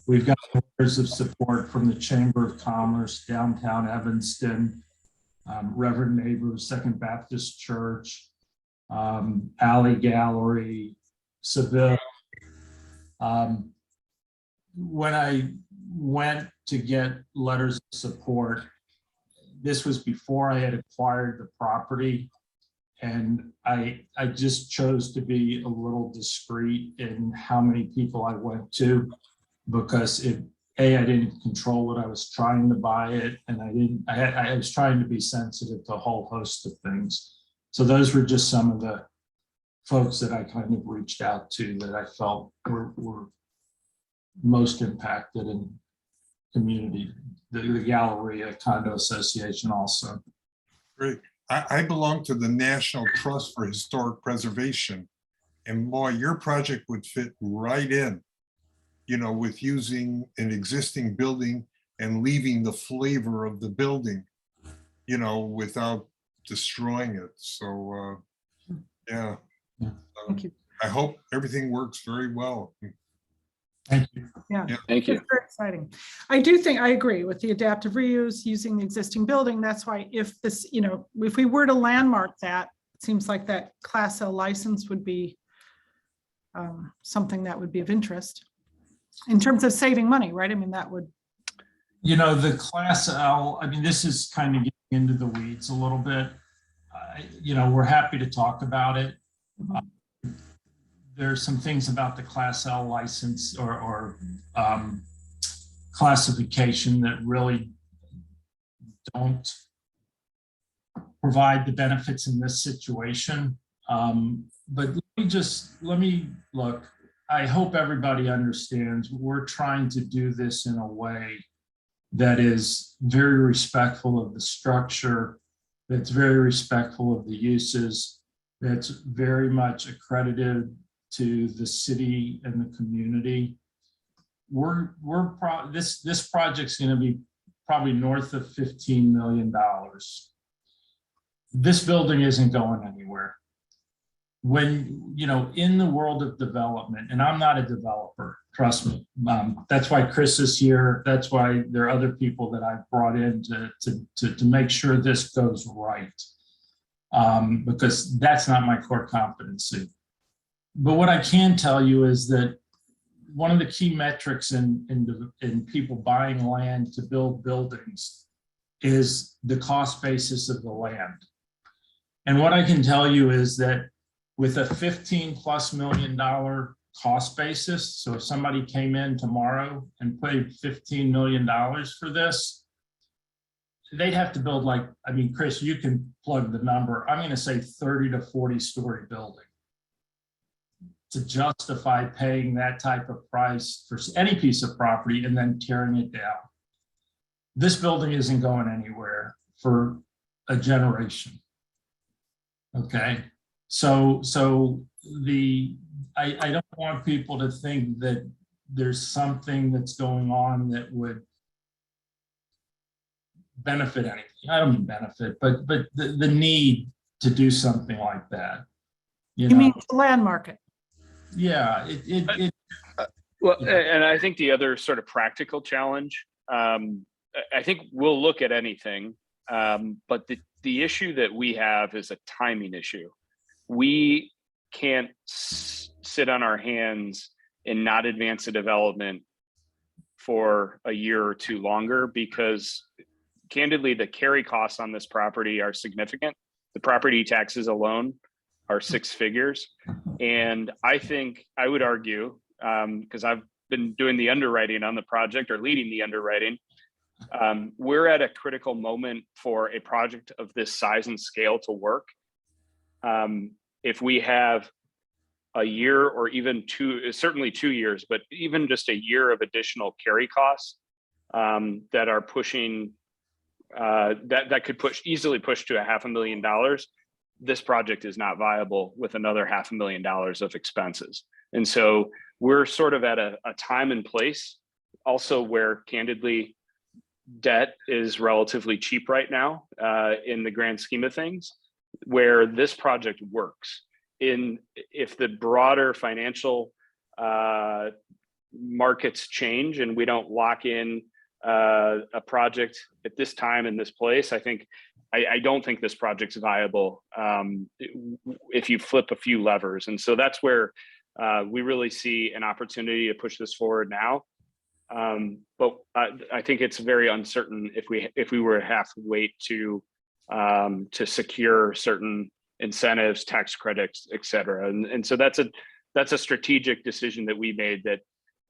We've got letters of support from the Chamber of Commerce, downtown Evanston, Reverend Neighbors, Second Baptist Church, Alley Gallery, Seville. When I went to get letters of support, this was before I had acquired the property, and I just chose to be a little discreet in how many people I went to, because I didn't control it. I was trying to buy it, and I was trying to be sensitive to a whole host of things. So those were just some of the folks that I kind of reached out to that I felt were most impacted in community. The Galleria Condo Association also. Great. I belong to the National Trust for Historic Preservation, and boy, your project would fit right in, you know, with using an existing building and leaving the flavor of the building, you know, without destroying it. So, yeah. Thank you. I hope everything works very well. Thank you. Yeah. Thank you. It's very exciting. I do think I agree with the adaptive reuse using the existing building. That's why if this, you know, if we were to landmark that, it seems like that Class L license would be something that would be of interest in terms of saving money, right? I mean, that would. You know, the Class L, I mean, this is kind of getting into the weeds a little bit. You know, we're happy to talk about it. There's some things about the Class L license or classification that really don't provide the benefits in this situation. But let me look, I hope everybody understands we're trying to do this in a way that is very respectful of the structure, that's very respectful of the uses, that's very much accredited to the city and the community. This project's going to be probably north of $15 million. This building isn't going anywhere. When, you know, in the world of development, and I'm not a developer, trust me, that's why Chris is here. That's why there are other people that I've brought in to make sure this goes right, because that's not my core competency. But what I can tell you is that one of the key metrics in people buying land to build buildings is the cost basis of the land. And what I can tell you is that with a $15+ million cost basis, so if somebody came in tomorrow and paid $15 million for this, they'd have to build, like, I mean, Chris, you can plug the number. I'm going to say 30 to 40 story building to justify paying that type of price for any piece of property and then tearing it down. This building isn't going anywhere for a generation. Okay, so I don't want people to think that there's something that's going on that would benefit anything. I don't mean benefit, but the need to do something like that. You know? mean the land market? Yeah, it Well, Yeah. and I think the other sort of practical challenge, I think we'll look at anything, but the issue that we have is a timing issue. We can't sit on our hands and not advance a development for a year or two longer, because candidly, the carry costs on this property are significant. The property taxes alone are 6 figures. And I think I would argue, because I've been doing the underwriting on the project or leading the underwriting, we're at a critical moment for a project of this size and scale to work. If we have a year or even certainly 2 years, but even just a year of additional carry costs that are pushing, that could easily push to $500,000, this project is not viable with another $500,000 of expenses. And so we're sort of at a time and place also where candidly debt is relatively cheap right now in the grand scheme of things, where this project works. If the broader financial markets change and we don't lock in a project at this time in this place, I don't think this project's viable if you flip a few levers. And so that's where we really see an opportunity to push this forward now. But I think it's very uncertain if we were to have to wait to secure certain incentives, tax credits, et cetera. And so that's a strategic decision that we made that,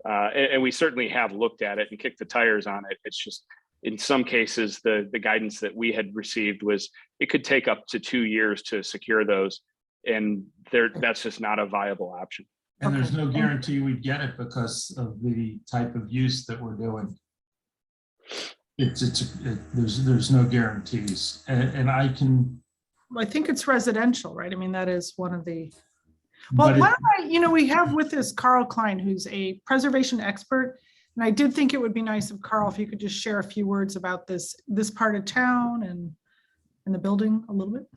and we certainly have looked at it and kicked the tires on it. It's just, in some cases, the guidance that we had received was it could take up to 2 years to secure those. And that's just not a viable option. And there's no guarantee we'd get it because of the type of use that we're doing. There's no guarantees, and I think it's residential, right? I mean, that is one of the, but well, we have with us Carl Klein, who's a preservation expert. And I did think it would be nice if Carl, if you could just share a few words about this part of town and the building a little bit.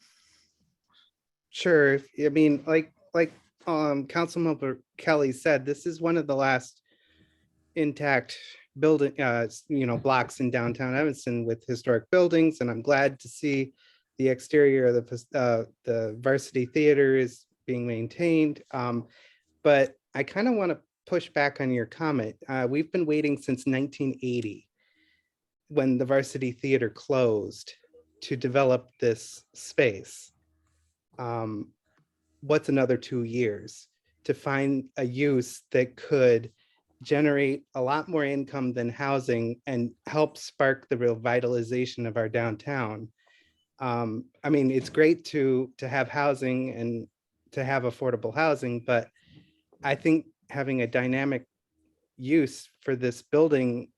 Sure. I mean, like Councilmember Kelly said, this is one of the last intact building, blocks in downtown Evanston with historic buildings, and I'm glad to see the exterior of the Varsity Theater is being maintained. But I kind of want to push back on your comment. We've been waiting since 1980, when the Varsity Theater closed, to develop this space. What's another 2 years to find a use that could generate a lot more income than housing and help spark the revitalization of our downtown? I mean, it's great to have housing and to have affordable housing, but I think having a dynamic use for this building,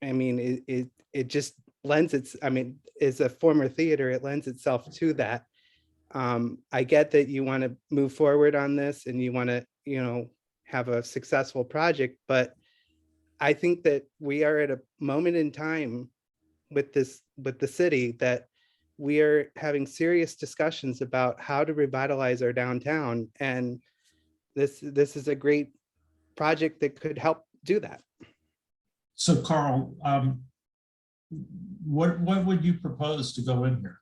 I mean, it just lends as a former theater, it lends itself to that. I get that you want to move forward on this and you want to, have a successful project, but I think that we are at a moment in time with the city that we are having serious discussions about how to revitalize our downtown. And this is a great project that could help do that. So Carl, what would you propose to go in here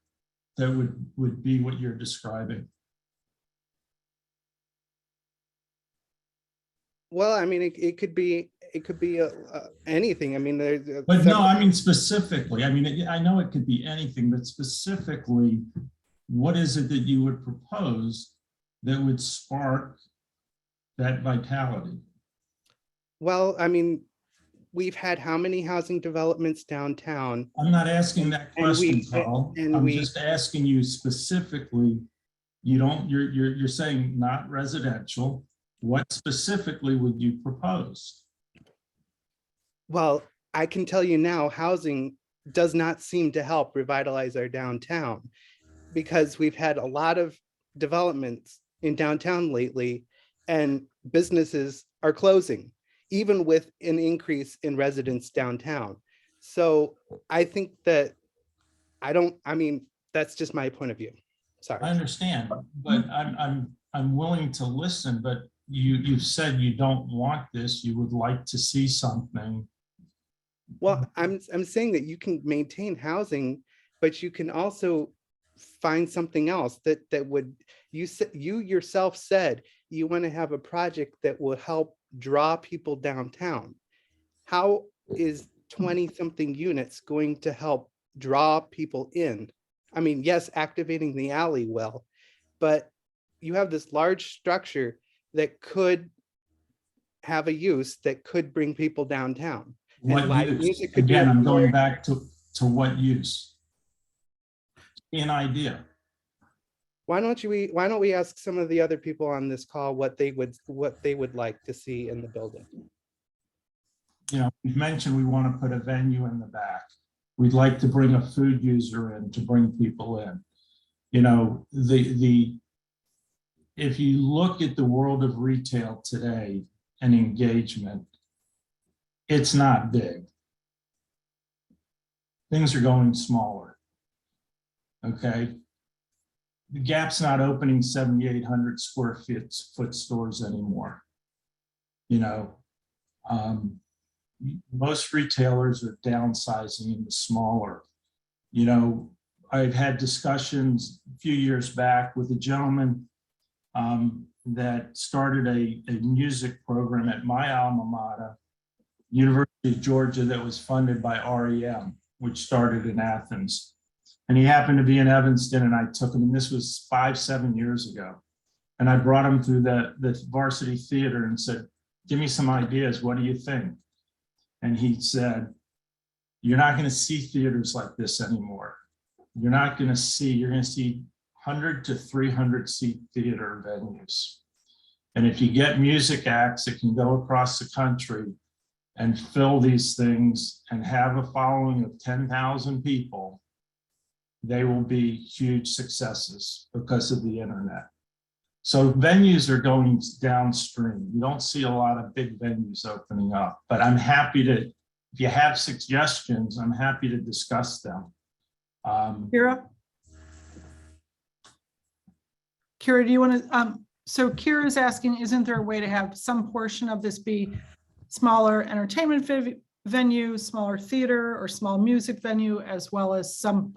that would be what you're describing? Well, I mean, it could be anything. I mean, but no, I mean specifically. I mean, I know it could be anything, but specifically, what is it that you would propose that would spark that vitality? Well, I mean, we've had how many housing developments downtown? I'm not asking that question, Carl. I'm just asking you specifically. You're saying not residential. What specifically would you propose? Well, I can tell you now, housing does not seem to help revitalize our downtown, because we've had a lot of developments in downtown lately and businesses are closing, even with an increase in residents downtown. So I think that I mean, that's just my point of view. Sorry. I understand, but I'm willing to listen, but you've said you don't want this, you would like to see something. Well, I'm saying that you can maintain housing, but you can also find something else that would, you yourself said you want to have a project that will help draw people downtown. How is 20-something units going to help draw people in? I mean, yes, activating the alley will, but you have this large structure that could have a use that could bring people downtown. What And live use? music could be Again, I'm everywhere. going back to what use? An idea. Why don't we ask some of the other people on this call what they would like to see in the building? You know, we've mentioned we want to put a venue in the back. We'd like to bring a food user in to bring people in. You know, if you look at the world of retail today and engagement, it's not big. Things are going smaller. Okay. The Gap's not opening 7,800 square foot stores anymore. You know, most retailers are downsizing into smaller. You know, I've had discussions a few years back with a gentleman that started a music program at my alma mater, University of Georgia, that was funded by REM, which started in Athens. And he happened to be in Evanston, and I took him, and this was 5-7 years ago. And I brought him through the Varsity Theater and said, give me some ideas, what do you think? And he said, you're not gonna see theaters like this anymore. You're gonna see 100 to 300 seat theater venues. And if you get music acts that can go across the country and fill these things and have a following of 10,000 people, they will be huge successes because of the internet. So venues are going downstream. You don't see a lot of big venues opening up, but I'm happy to, if you have suggestions, I'm happy to discuss them. Kira, do you want to, so Kira is asking, isn't there a way to have some portion of this be smaller entertainment venue, smaller theater, or small music venue, as well as some,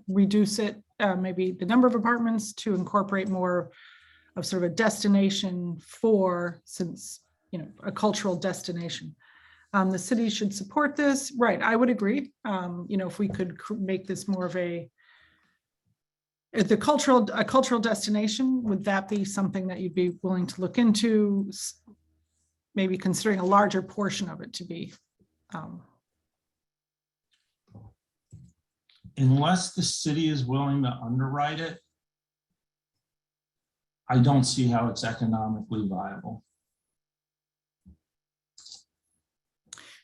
reduce it, maybe the number of apartments to incorporate more of sort of a destination for, since, a cultural destination. The city should support this, right? I would agree. If we could make this more of a cultural destination, would that be something that you'd be willing to look into? Maybe considering a larger portion of it to be. Unless the city is willing to underwrite it, I don't see how it's economically viable.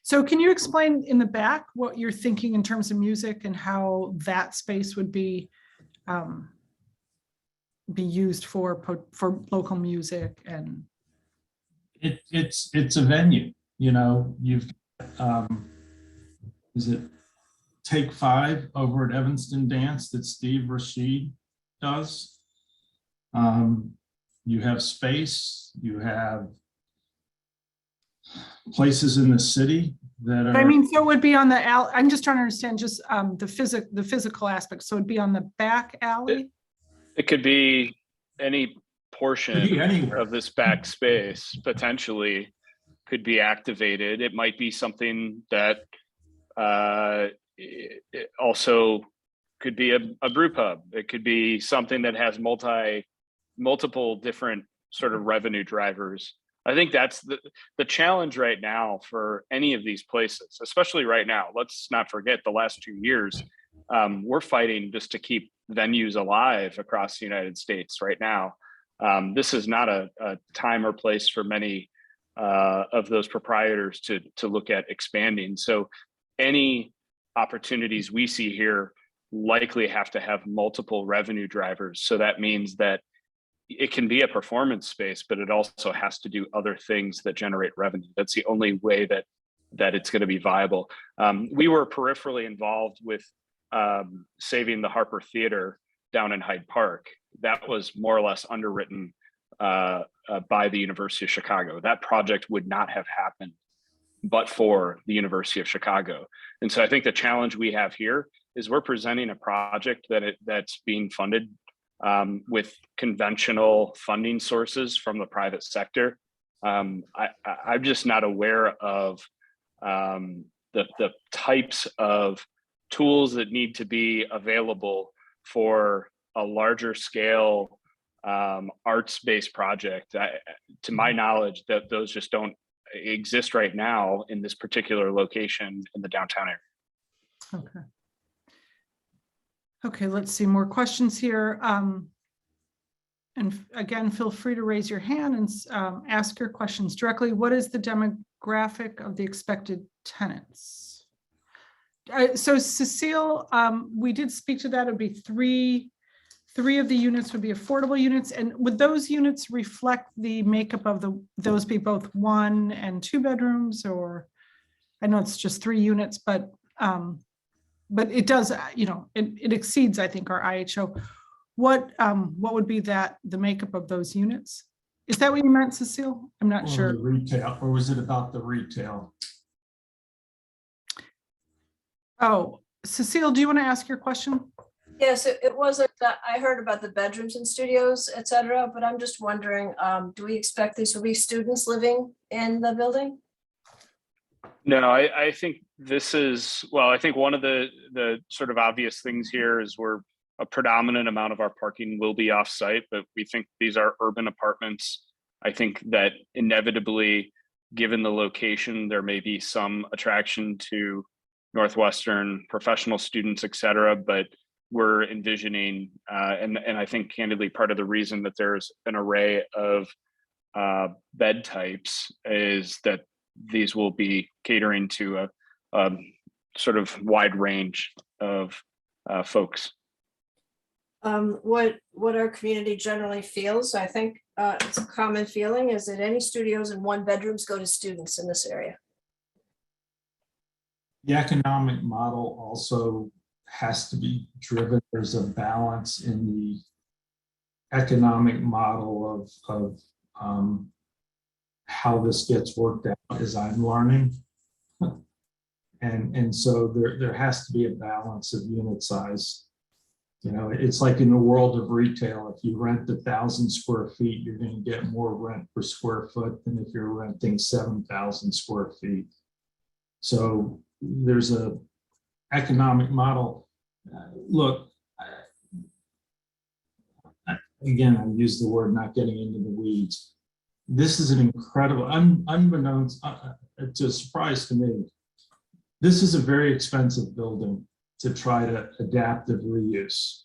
So can you explain in the back what you're thinking in terms of music and how that space would be used for local music? And it's a venue, you've is it Take 5 over at Evanston Dance that Steve Rashid does? You have space, you have places in the city that are. so it would be on the alley. I'm just trying to understand just the physical aspect. So it'd be on the back alley. It could be any portion anywhere of this back space potentially could be activated. It might be something that it also could be a brew pub. It could be something that has multiple different sort of revenue drivers. I think that's the challenge right now for any of these places, especially right now. Let's not forget the last 2 years. We're fighting just to keep venues alive across the United States right now. This is not a time or place for many of those proprietors to look at expanding. So any opportunities we see here likely have to have multiple revenue drivers. So that means that it can be a performance space, but it also has to do other things that generate revenue. That's the only way that it's going to be viable. We were peripherally involved with saving the Harper Theater down in Hyde Park, that was more or less underwritten by the University of Chicago. That project would not have happened but for the University of Chicago. And so I think the challenge we have here is we're presenting a project that's being funded with conventional funding sources from the private sector. I'm just not aware of the types of tools that need to be available for a larger scale arts-based project. To my knowledge, that those just don't exist right now in this particular location in the downtown area. Okay. Okay, let's see more questions here. And again, feel free to raise your hand and ask your questions directly. What is the demographic of the expected tenants? So Cecile, we did speak to that. It would be three of the units would be affordable units. And would those units reflect the makeup of those be both 1 and 2 bedrooms? Or I know it's just 3 units, but it does, it exceeds, I think, our IHO. What would be the makeup of those units? Is that what you meant, Cecile? I'm not sure. The retail, or was it about the retail? Oh, Cecile, do you want to ask your question? Yes, it wasn't that I heard about the bedrooms and studios, et cetera, but I'm just wondering, do we expect these will be students living in the building? No, I think this is, well, I think one of the sort of obvious things here is a predominant amount of our parking will be off-site, but we think these are urban apartments. I think that inevitably, given the location, there may be some attraction to Northwestern professional students, et cetera, but we're envisioning, and I think candidly part of the reason that there's an array of bed types is that these will be catering to a sort of wide range of folks. What our community generally feels, I think it's a common feeling, is that any studios and 1 bedrooms go to students in this area. The economic model also has to be driven. There's a balance in the economic model of how this gets worked out as I'm learning. And so there has to be a balance of unit size. It's like in the world of retail, if you rent 1,000 square feet, you're going to get more rent per square foot than if you're renting 7,000 square feet. So there's a economic model. Look, again, I use the word not getting into the weeds. This is an incredible, unbeknownst to a surprise to me, this is a very expensive building to try to adaptive reuse.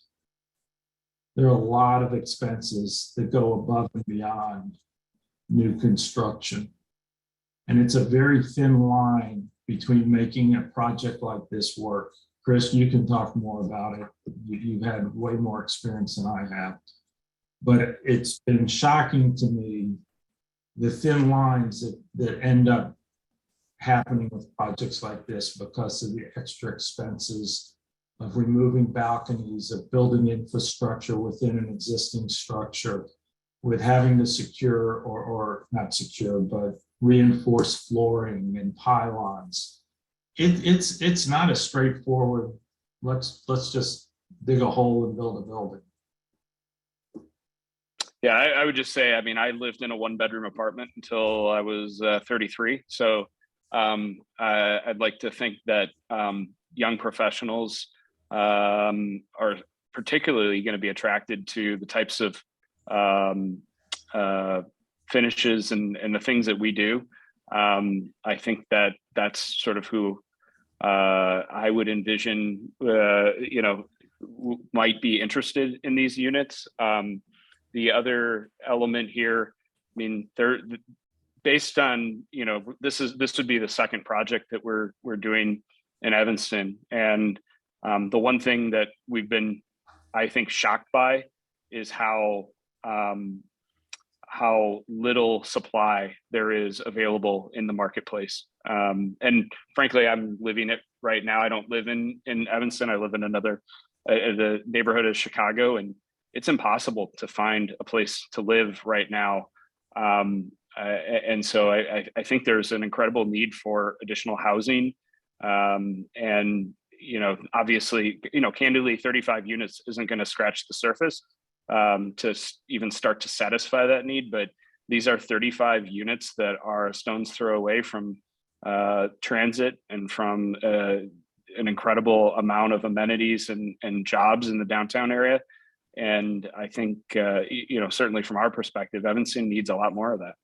There are a lot of expenses that go above and beyond new construction. And it's a very thin line between making a project like this work. Chris, you can talk more about it. You've had way more experience than I have. But it's been shocking to me, the thin lines that end up happening with projects like this because of the extra expenses of removing balconies, of building infrastructure within an existing structure, with having to secure or not secure, but reinforce flooring and pylons. It's not a straightforward, let's just dig a hole and build a building. Yeah, I would just say, I mean, I lived in a 1-bedroom apartment until I was 33. So I'd like to think that young professionals are particularly going to be attracted to the types of finishes and the things that we do. I think that that's sort of who I would envision, might be interested in these units. The other element here, I mean, based on, this would be the second project that we're doing in Evanston. And the one thing that we've been, I think, shocked by is how little supply there is available in the marketplace. And frankly, I'm living it right now. I don't live in Evanston. I live in another the neighborhood of Chicago, and it's impossible to find a place to live right now. And so I think there's an incredible need for additional housing. And, obviously, candidly, 35 units isn't going to scratch the surface to even start to satisfy that need. But these are 35 units that are a stone's throw away from transit and from an incredible amount of amenities and jobs in the downtown area. And I think, certainly from our perspective, Evanston needs a lot more of that.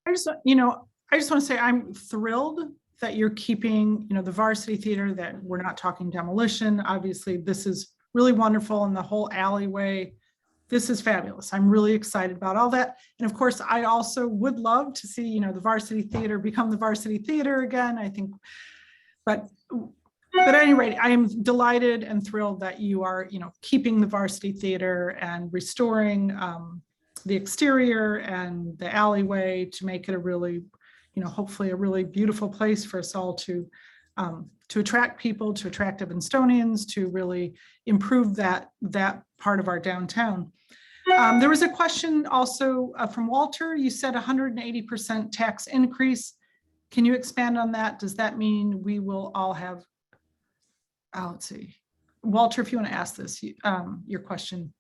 I just want to say I'm thrilled that you're keeping, the Varsity Theater, that we're not talking demolition. Obviously, this is really wonderful, and the whole alleyway. This is fabulous. I'm really excited about all that. And of course, I also would love to see, the Varsity Theater become the Varsity Theater again, I think. But at any rate, I am delighted and thrilled that you are, keeping the Varsity Theater and restoring the exterior and the alleyway to make it a really, hopefully a really beautiful place for us all to attract people, to attract Evanstonians, to really improve that part of our downtown. There was a question also from Walter. You said 180% tax increase. Can you expand on that? Does that mean we will all have, let's see, Walter, if you want to ask this, your question.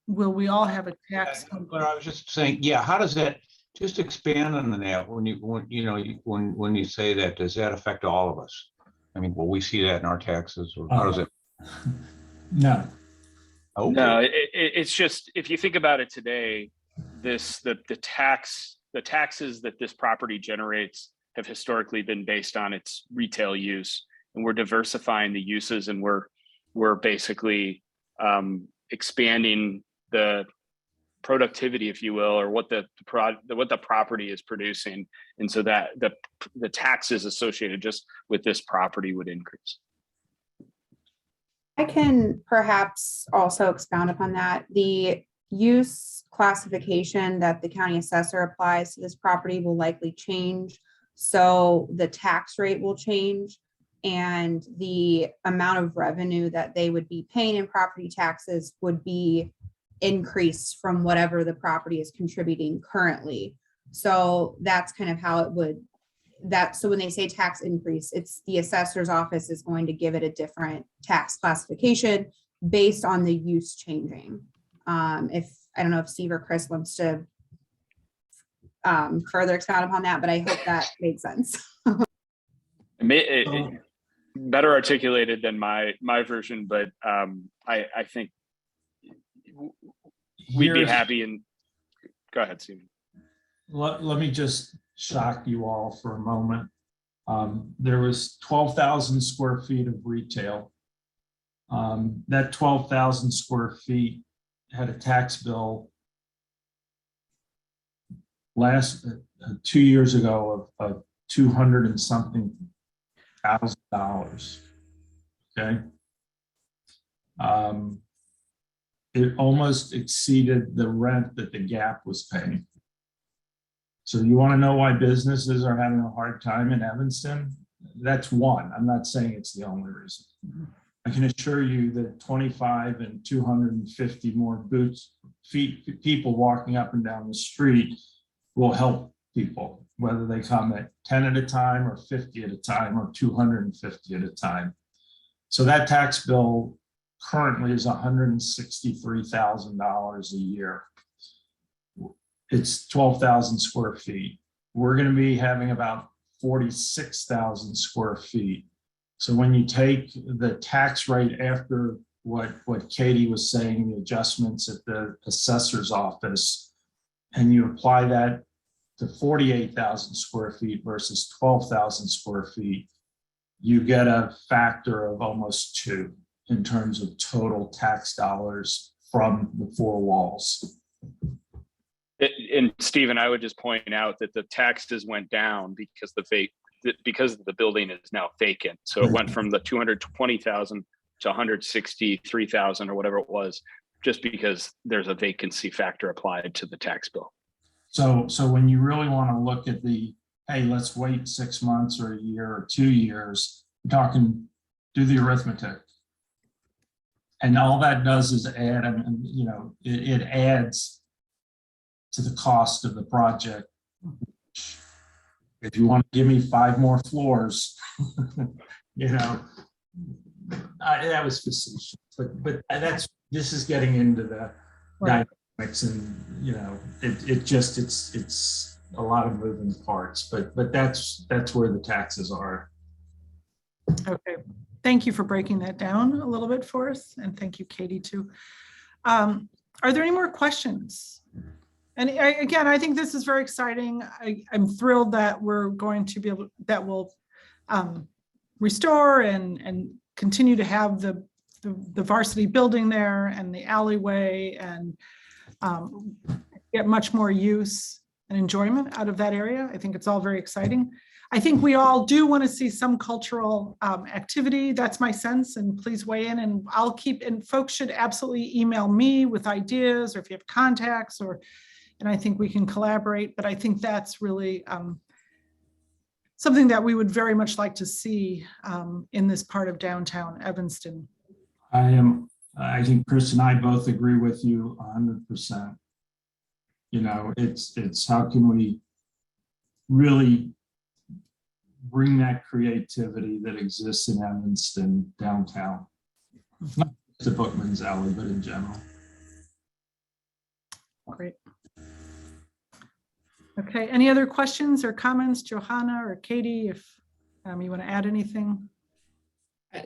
Will we all have a tax? But I was just saying, yeah, how does that, just expand on that when you say that, does that affect all of us? I mean, will we see that in our taxes, or how does it? No. Okay. No, it's just, if you think about it today, the taxes that this property generates have historically been based on its retail use, and we're diversifying the uses, and we're basically expanding the productivity, if you will, or what the property is producing, and so that the taxes associated just with this property would increase. I can perhaps also expound upon that. The use classification that the county assessor applies to this property will likely change. So the tax rate will change, and the amount of revenue that they would be paying in property taxes would be increased from whatever the property is contributing currently. So that's kind of how it would, so when they say tax increase, it's the assessor's office is going to give it a different tax classification based on the use changing. If I don't know if Steve or Chris wants to further expound upon that, but I hope that made sense. Better articulated than my version, but I think we'd be happy. And go ahead, Stephen. Let me just shock you all for a moment. There was 12,000 square feet of retail. That 12,000 square feet had a tax bill 2 years ago of $200 and something $1,000. Okay. It almost exceeded the rent that the Gap was paying. So you want to know why businesses are having a hard time in Evanston? That's one. I'm not saying it's the only reason. I can assure you that 25 and 250 more people walking up and down the street will help people, whether they come at 10 at a time or 50 at a time or 250 at a time. So that tax bill currently is $163,000 a year. It's 12,000 square feet. We're going to be having about 46,000 square feet. So when you take the tax rate after what Katie was saying, the adjustments at the assessor's office, and you apply that to 48,000 square feet versus 12,000 square feet, you get a factor of almost 2 in terms of total tax dollars from the 4 walls. And Stephen, I would just point out that the taxes went down because the building is now vacant. So it went from the 220,000 to 163,000 or whatever it was, just because there's a vacancy factor applied to the tax bill. So when you really want to look at the hey, let's wait 6 months or a year or 2 years. We're talking, do the arithmetic. And all that does is add, and you know, it adds to the cost of the project. If you want to give me 5 more floors, you know, that was facetious, but this is getting into the dynamics, and you know, it's a lot of moving parts, but that's where the taxes are. Okay, thank you for breaking that down a little bit for us, and thank you, Katie, too. Are there any more questions? And again, I think this is very exciting. I'm thrilled that we're going to be able, that will restore and continue to have the Varsity building there and the alleyway, and get much more use and enjoyment out of that area. I think it's all very exciting. I think we all do want to see some cultural activity. That's my sense, and please weigh in, and I'll keep, and folks should absolutely email me with ideas, or if you have contacts, and I think we can collaborate, but I think that's really something that we would very much like to see in this part of downtown Evanston. I think Chris and I both agree with you 100%. You know, it's how can we really bring that creativity that exists in Evanston downtown, not just the Bookman's Alley, but in general. Great. Okay, any other questions or comments, Johanna or Katie, if you want to add anything?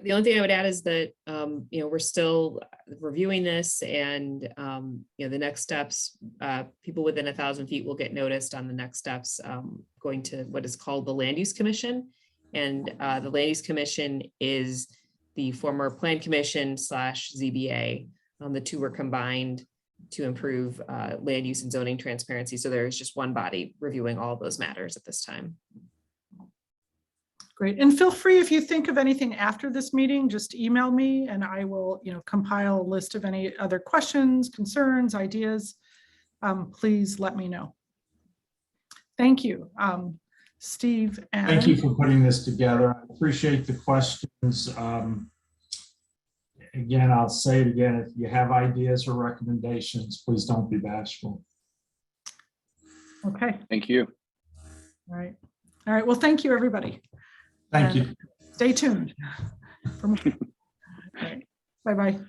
The only thing I would add is that, you know, we're still reviewing this, and, you know, the next steps, people within 1,000 feet will get noticed on the next steps, going to what is called the Land Use Commission. And the Land Use Commission is the former Plan Commission / ZBA. The two were combined to improve land use and zoning transparency. So there is just one body reviewing all of those matters at this time. Great, and feel free, if you think of anything after this meeting, just email me and I will, you know, compile a list of any other questions, concerns, ideas. Please let me know. Thank you, Steve. And thank you for putting this together. I appreciate the questions. Again, I'll say it again, if you have ideas or recommendations, please don't be bashful. Okay. Thank you. All right. All right. Well, thank you, everybody. Thank you. Stay tuned. All right. Bye-bye.